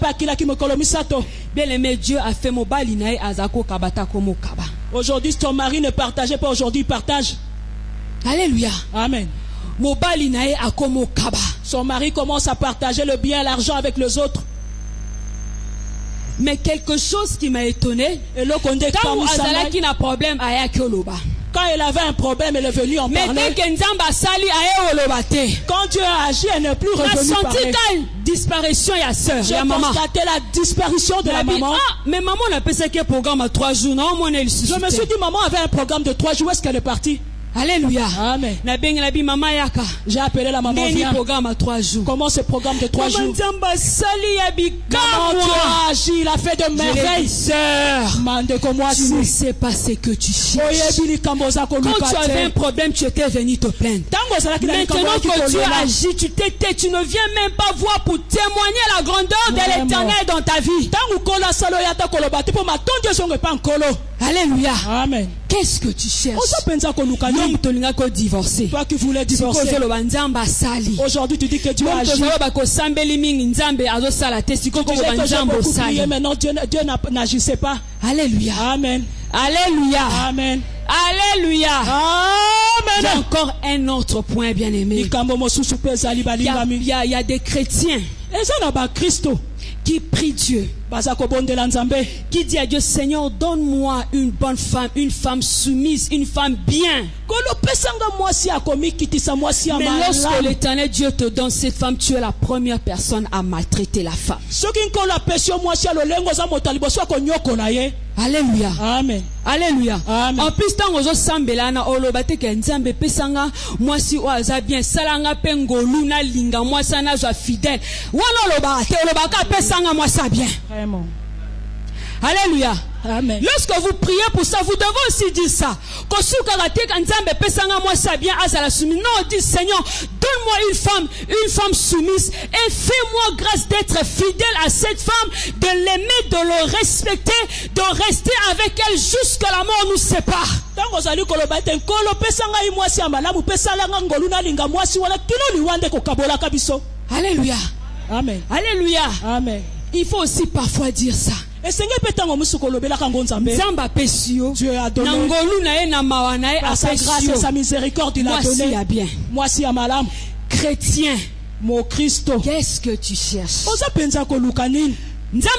Bien aimé, Dieu a fait mon balinae azako kabata komo kaba. Aujourd'hui, ton mari ne partageait pas, aujourd'hui il partage. Alléluia. Amen. Mon balinae a komo kaba. Son mari commence à partager le bien et l'argent avec les autres. Mais quelque chose qui m'a étonné, quand Azalaki n'a problème à Koloba. Quand elle avait un problème, elle est venue en parler. Quand Dieu a agi, elle n'est plus revenue parler. Disparition, il y a sœur, il y a maman. J'ai constaté la disparition de la maman. Ah, mais maman n'a pas fait un programme à 3 jours. Non, je me suis dit, maman avait un programme de 3 jours. Où est-ce qu'elle est partie? Alléluia. Amen. J'ai appelé la maman. Viens. Programme à 3 jours. Comment ce programme de 3 jours? Maman, Dieu a agi, il a fait de merveilles. Sœur, tu ne sais pas ce que tu cherches. Quand tu avais un problème, tu étais venu te plaindre. Maintenant que Dieu agit, tu t'étais, tu ne viens même pas voir pour témoigner la grandeur de l'Éternel dans ta vie. Alléluia. Amen. Qu'est-ce que tu cherches? Toi qui voulais divorcer. Aujourd'hui tu dis que Dieu a agi. Tu disais que j'ai beaucoup prié, maintenant Dieu n'agissait pas. Alléluia. Amen. Alléluia. Amen. Alléluia. Amen. J'ai encore un autre point, bien aimé. Il y a des chrétiens qui prient Dieu, qui dit à Dieu, Seigneur, donne-moi une bonne femme, une femme soumise, une femme bien. Mais lorsque l'Éternel Dieu te donne cette femme, tu es la première personne à maltraiter la femme. Alléluia. Amen. Alléluia. Amen. En plus, tant que sambelana olobate ke nzambe pesanga mwasi oaza bien salanga pengolu na linga mwasa na zo fidèle. Wana olobate olobaka pesanga mwasa bien. Vraiment. Alléluia. Amen. Lorsque vous priez pour ça, vous devez aussi dire ça. Non, dis Seignor, donne-moi une femme soumise et fais-moi grâce d'être fidèle à cette femme, de l'aimer, de le respecter, de rester avec elle jusqu'à la mort nous sépare. Alléluia. Amen. Alléluia. Amen. Il faut aussi parfois dire ça. Dieu a donné à sa grâce et sa miséricorde, il a donné. Moi si amalam. Chrétien, mon Christ, qu'est-ce que tu cherches? Dieu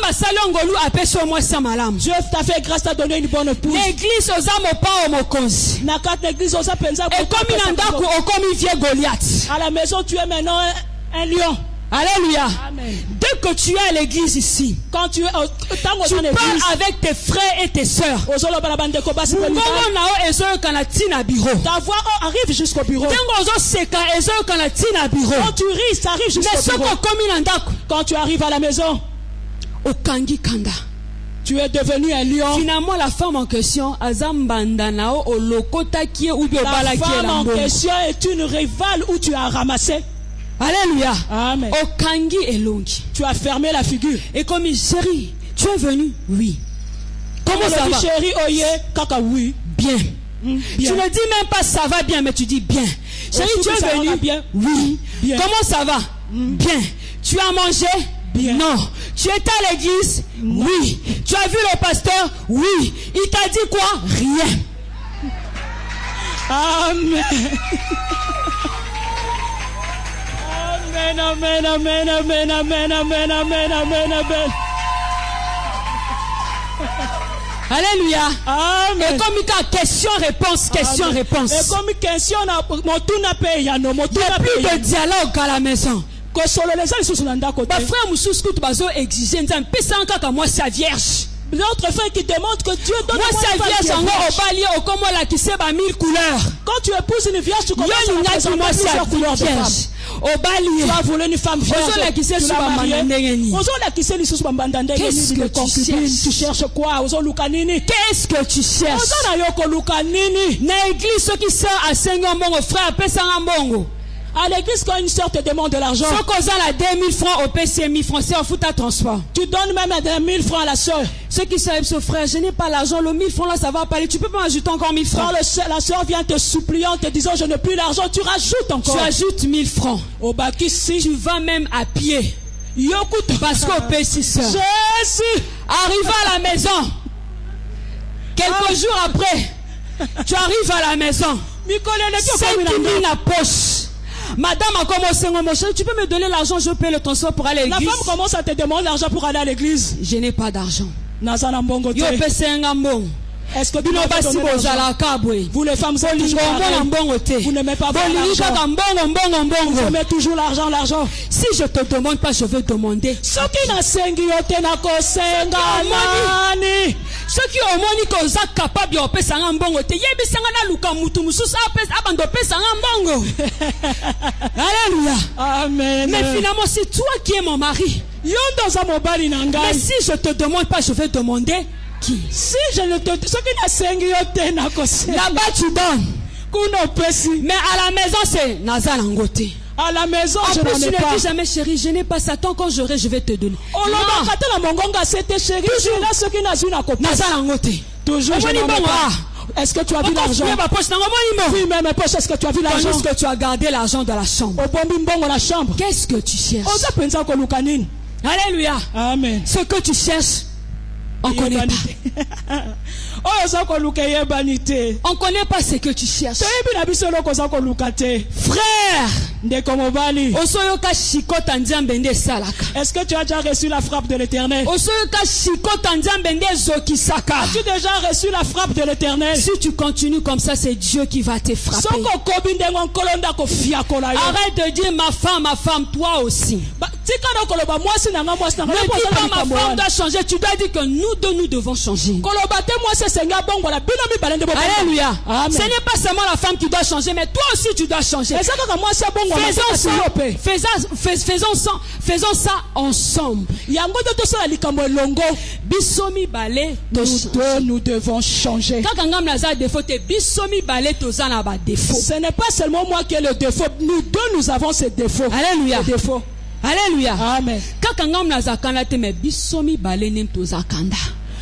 t'a fait grâce, t'a donné une bonne épouse. L'église aux âmes et comme à la maison tu es maintenant un lion. Alléluia. Amen. Dès que tu es à l'église ici, quand tu parles avec tes frères et tes sœurs. Ta voix arrive jusqu'au bureau. Quand tu ris, ça arrive jusqu'au bureau. Quand tu arrives à la maison, tu es devenu un lion. Finalement, la femme en question, la femme en question est une rivale où tu as ramassé. Alléluia. Amen. Okangi elongi. Tu as fermé la figure. Et comme chérie, tu es venu? Oui. Comment ça va? Chérie, oye, kaka oui. Bien. Bien. Tu ne dis même pas ça va bien, mais tu dis bien. Chérie, tu es venu? Bien. Oui. Bien. Comment ça va? Bien. Tu as mangé? Bien. Non. Tu étais à l'église? Oui. Tu as vu le pasteur? Oui. Il t'a dit quoi? Rien. Amen. Amen, amen, amen, amen, amen, amen, amen, amen. Alléluia. Amen. Et comme il y a question-réponse, question-réponse. Et comme question, il n'y a plus de dialogue à la maison. Bah frère Moussouskout bazo exiger nzambe moi sa vierge. L'autre frère qui demande que Dieu donne moi sa vierge en obali au comme la qui sait ba 1000 couleurs. Quand tu épouses une vierge, tu commences à moi sa couleur de femme. Obali. Tu as voulu une femme vierge. Tu l'as mariée. Qu'est-ce que tu cherches? Tu cherches quoi? Qu'est-ce que tu cherches? Na église ceux qui sert à Seigneur mon frère pesa mbongo. À l'église, quand une sœur te demande de l'argent, tu as 2000 francs au PC, 1000 francs, c'est en fout à transport. Tu donnes même 1000 francs à la sœur. Ceux qui savent, ce frère, je n'ai pas l'argent, le 1000 francs là, ça va pas aller. Tu peux pas ajouter encore 1000 francs. Quand la sœur vient te suppliant, te disant, je n'ai plus l'argent, tu rajoutes encore. Tu ajoutes 1000 francs. Au baki, si tu vas même à pied. Parce qu'au PC, sœur. Jésus. Arrive à la maison. Quelques jours après, tu arrives à la maison. 5000 à poche. Madame a commencé mon chéri, tu peux me donner l'argent, je paie le transport pour aller à l'église. La femme commence à te demander l'argent pour aller à l'église. Je n'ai pas d'argent. Est-ce que vous les femmes vous n'aimez pas l'argent. Vous aimez toujours l'argent. Si je te demande pas, je veux demander. Ceux qui ont moni que vous êtes capable de payer un mbongo te yebisanga na luka mutu mususu abando pesa mbongo. Alléluia. Amen. Mais finalement c'est toi qui es mon mari. Mais si je te demande pas, je vais demander qui? Si je ne te là-bas tu donnes. Mais à la maison c'est Nazal Angote. À la maison, je n'en ai pas. Ne dis jamais chérie, je n'ai pas ça. Tant quand j'aurai, je vais te donner. Toujours, je n'en ai pas. Est-ce que tu as vu l'argent? Oui, mais mes poches, est-ce que tu as vu l'argent? Est-ce que tu as gardé l'argent dans la chambre? Qu'est-ce que tu cherches? Alléluia. Amen. Ce que tu cherches, on ne connaît pas. On ne connaît pas ce que tu cherches. Frère, est-ce que tu as déjà reçu la frappe de l'Éternel? As-tu déjà reçu la frappe de l'Éternel? Si tu continues comme ça, c'est Dieu qui va te frapper. Arrête de dire ma femme, toi aussi. Ne dis pas ma femme doit changer, tu dois dire que nous devons changer. Alléluia. Amen. Ce n'est pas seulement la femme qui doit changer, mais toi aussi tu dois changer. Faisons ça ensemble. Nous devons changer. Ce n'est pas seulement moi qui ai le défaut, nous deux nous avons ces défauts. Alléluia. Ces défauts. Alléluia. Amen.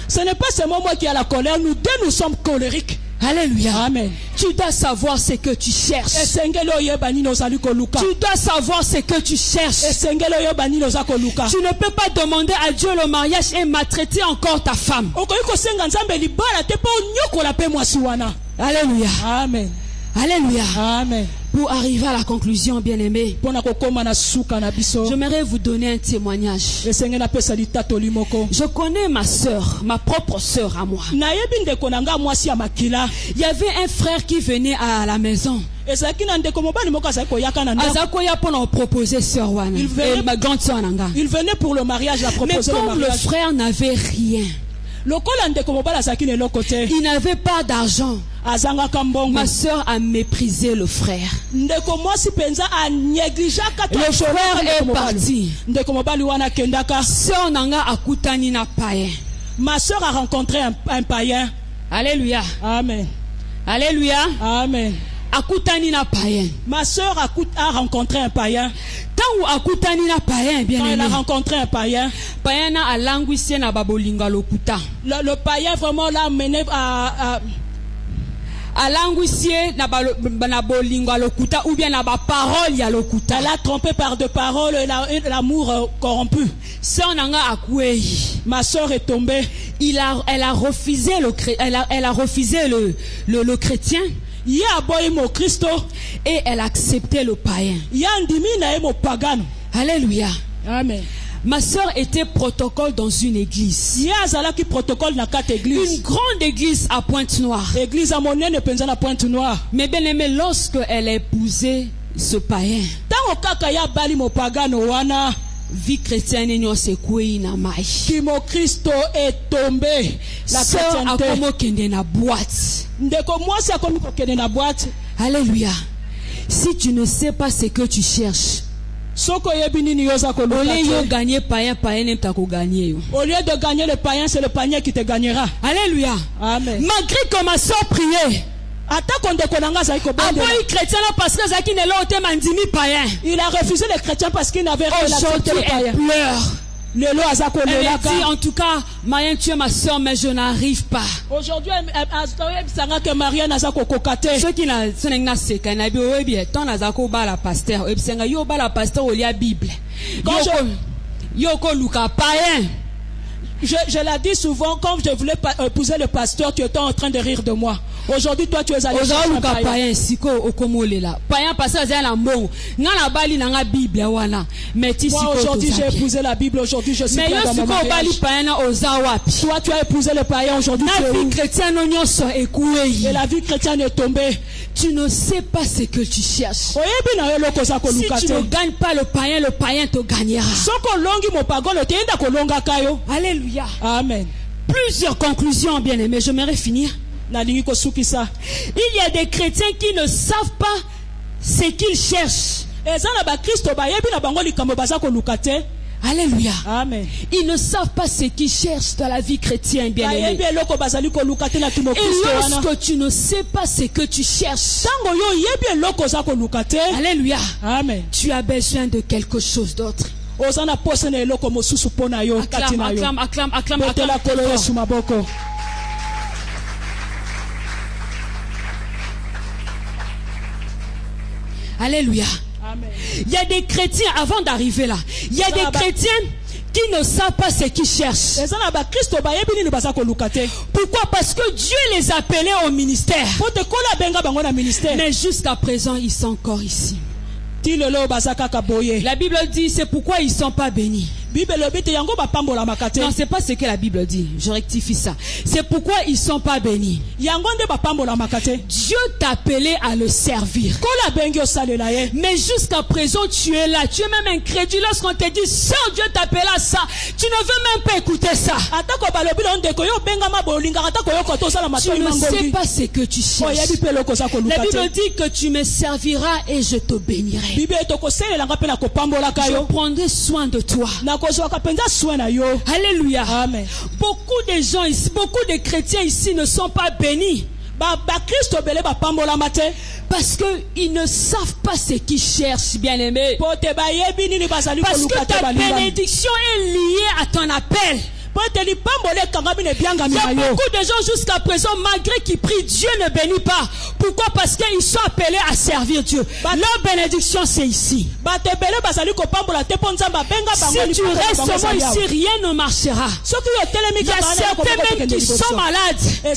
Ce n'est pas seulement moi qui ai la colère, nous deux nous sommes colériques. Alléluia. Amen. Tu dois savoir ce que tu cherches. Tu dois savoir ce que tu cherches. Tu ne peux pas demander à Dieu le mariage et maltraiter encore ta femme. Alléluia. Amen. Alléluia. Amen. Pour arriver à la conclusion, bien-aimés, j'aimerais vous donner un témoignage. Je connais ma soeur, ma propre soeur à moi. Il y avait un frère qui venait à la maison. Il venait pour le mariage, la proposer le mariage. Mais comme le frère n'avait rien, il n'avait pas d'argent. Ma soeur a méprisé le frère. Le frère est parti. Ma soeur a rencontré un païen. Alléluia. Amen. Alléluia. Amen. Ma soeur a rencontré un païen. Quand elle a rencontré un païen, le païen vraiment l'a mené à elle a trompé par de paroles et l'amour corrompu. Ma soeur est tombée. Elle a refusé le chrétien. Et elle a accepté le païen. Alléluia. Amen. Ma soeur était protocole dans une église. Une grande église à Pointe-Noire. Mais bien aimé, lorsque elle a épousé ce païen, vie chrétienne est secouée na mai. Kimo Christo est tombé. La sœur a comme kende na boîte. Ndeko moi c'est comme kende na boîte. Alléluia. Si tu ne sais pas ce que tu cherches, Soko yebini ni yoza ko au lieu de gagner païen n'aime ta ko gagner. Au lieu de gagner le païen, c'est le païen qui te gagnera. Alléluia. Amen. Malgré que ma soeur priait, il a refusé les chrétiens parce qu'il n'avait rien accepté le païen. Elle dit en tout cas, Marianne, tu es ma soeur, mais je n'arrive pas. Aujourd'hui, ceux qui n'ont pas la pasteur, la Bible. Je l'ai dit souvent, quand je voulais épouser le pasteur, tu étais en train de rire de moi. Aujourd'hui, toi, tu es allé chercher un païen. Moi, aujourd'hui, j'ai épousé la Bible. Aujourd'hui, je suis prêt dans mon mariage. Toi, tu as épousé le païen. Aujourd'hui, tu es où? Et la vie chrétienne est tombée. Tu ne sais pas ce que tu cherches. Si tu ne gagnes pas le païen te gagnera. Alléluia. Amen. Plusieurs conclusions, bien aimés. J'aimerais finir. Il y a des chrétiens qui ne savent pas ce qu'ils cherchent. Alléluia. Amen. Ils ne savent pas ce qu'ils cherchent dans la vie chrétienne, bien aimé. Et lorsque tu ne sais pas ce que tu cherches, alléluia. Amen. Tu as besoin de quelque chose d'autre. Acclame. Alléluia. Amen. Il y a des chrétiens, avant d'arriver là, il y a des chrétiens qui ne savent pas ce qu'ils cherchent. Pourquoi? Parce que Dieu les appelait au ministère. Mais jusqu'à présent, ils sont encore ici. La Bible dit, c'est pourquoi ils ne sont pas bénis. Non, c'est pas ce que la Bible dit. Je rectifie ça. C'est pourquoi ils ne sont pas bénis. Dieu t'a appelé à le servir. Mais jusqu'à présent, tu es là. Tu es même incrédule lorsqu'on te dit, sans Dieu t'appelle à ça. Tu ne veux même pas écouter ça. Tu ne sais pas ce que tu cherches. La Bible dit que tu me serviras et je te bénirai. Je prendrai soin de toi. Alléluia. Amen. Beaucoup de gens ici, beaucoup de chrétiens ici ne sont pas bénis. Parce qu'ils ne savent pas ce qu'ils cherchent, bien-aimés. Parce que ta bénédiction est liée à ton appel. Il y a beaucoup de gens jusqu'à présent, malgré qu'ils prient, Dieu ne bénit pas. Pourquoi? Parce qu'ils sont appelés à servir Dieu. Leur bénédiction, c'est ici. Si tu restes seulement ici, rien ne marchera. Il y a certains même qui sont malades, qui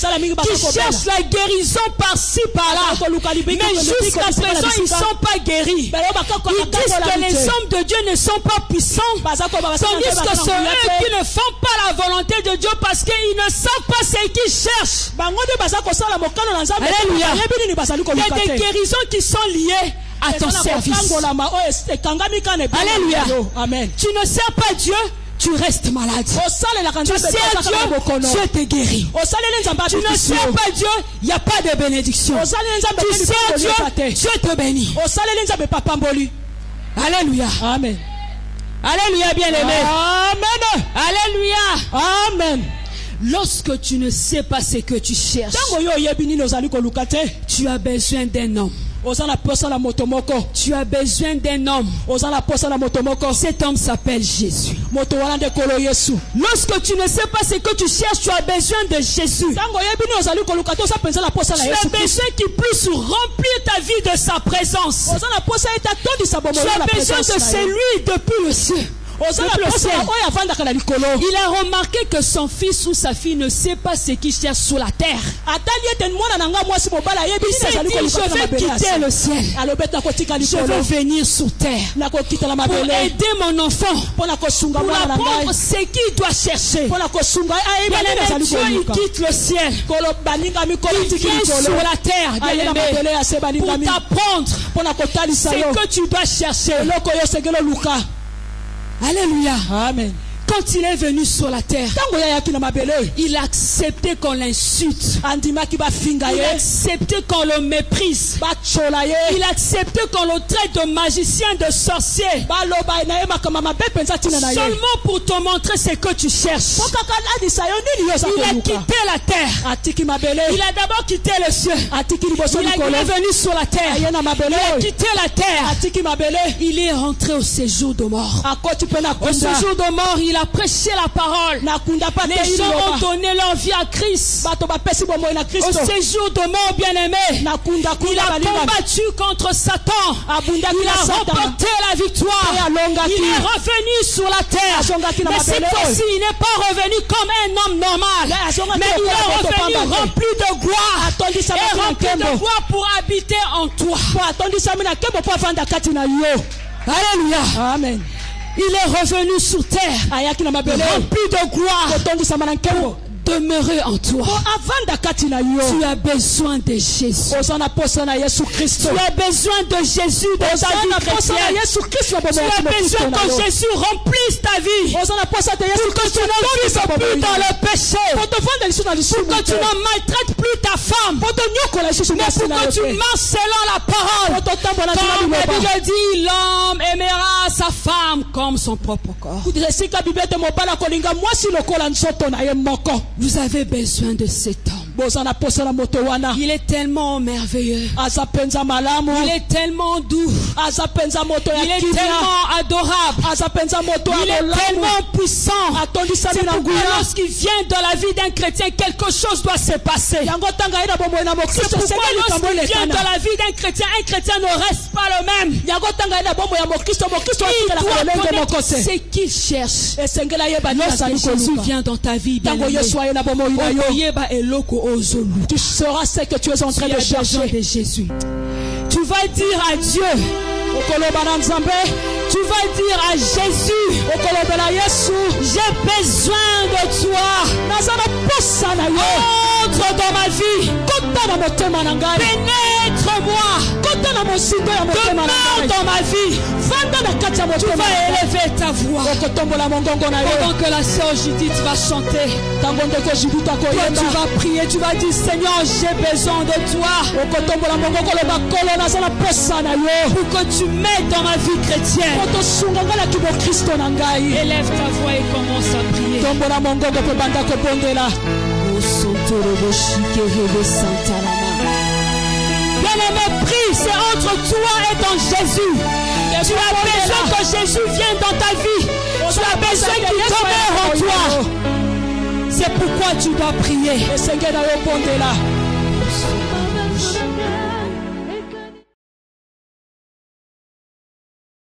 cherchent la guérison par-ci, par-là. Mais jusqu'à présent, ils ne sont pas guéris. Ils disent que les hommes de Dieu ne sont pas puissants. Tandis que c'est eux qui ne font pas la volonté de Dieu parce qu'ils ne savent pas ce qu'ils cherchent. Alléluia. Il y a des guérisons qui sont liées à ton service. Alléluia. Amen. Tu ne sers pas Dieu, tu restes malade. Tu sers Dieu, Dieu te guérit. Tu ne sers pas Dieu, il n'y a pas de bénédiction. Tu sers Dieu, Dieu te bénit. Alléluia. Amen. Alléluia, bien-aimé. Amen. Alléluia. Amen. Lorsque tu ne sais pas ce que tu cherches, tu as besoin d'un homme. Tu as besoin d'un homme. Cet homme s'appelle Jésus. Lorsque tu ne sais pas ce que tu cherches, tu as besoin de Jésus. Tu as besoin qu'il puisse remplir ta vie de sa présence. Tu as besoin de celui depuis le ciel. Il a remarqué que son fils ou sa fille ne sait pas ce qu'il cherche sur la terre. Il s'est dit, je vais quitter le ciel. Je vais venir sur terre pour aider mon enfant, pour apprendre ce qu'il doit chercher. Dieu, il quitte le ciel. Il vient sur la terre pour t'apprendre ce que tu dois chercher. Alléluia. Amen. Quand il est venu sur la terre, il a accepté qu'on l'insulte. Il a accepté qu'on le méprise. Il a accepté qu'on le traite de magicien, de sorcier. Seulement pour te montrer ce que tu cherches. Il a quitté la terre. Il a d'abord quitté le ciel. Il est venu sur la terre. Il a quitté la terre. Il est rentré au séjour de mort. Au séjour de mort, il a prêché la parole. Les gens ont donné leur vie à Christ. Au séjour de mort, bien-aimé, il a combattu contre Satan. Il a remporté la victoire. Il est revenu sur la terre. Mais cette fois-ci, il n'est pas revenu comme un homme normal. Mais il est revenu rempli de gloire. Et rempli de gloire pour habiter en toi. Alléluia. Amen. Il est revenu sur terre, rempli de gloire, demeurer en toi. Tu as besoin de Jésus. Tu as besoin de Jésus dans ta vie chrétienne. Tu as besoin que Jésus remplisse ta vie. Pour que tu ne vives plus dans le péché. Pour que tu ne maltraites plus ta femme. Mais pour que tu marches selon la parole. Comme la Bible dit, l'homme aimera sa femme comme son propre corps. Vous avez besoin de cet homme. Il est tellement merveilleux. Il est tellement doux. Il est tellement adorable. Il est tellement puissant. C'est pourquoi lorsqu'il vient dans la vie d'un chrétien, quelque chose doit se passer. C'est pourquoi lorsqu'il vient dans la vie d'un chrétien ne reste pas le même. Il doit connaître ce qu'il cherche. Lorsque Jésus vient dans ta vie, tu sauras ce que tu es en train de chercher de Jésus. Tu vas dire à Dieu, tu vas dire à Jésus, j'ai besoin de toi. Entre dans ma vie. Pénètre-moi. Demeure dans ma vie. Tu vas élever ta voix. Pendant que la sœur Judith va chanter, toi tu vas prier, tu vas dire Seigneur, j'ai besoin de toi. Pour que tu m'aides dans ma vie chrétienne. Élève ta voix et commence à prier. Bien-aimé, prie, c'est entre toi et ton Jésus. Tu as besoin que Jésus vienne dans ta vie. Tu as besoin qu'il demeure en toi. C'est pourquoi tu dois prier.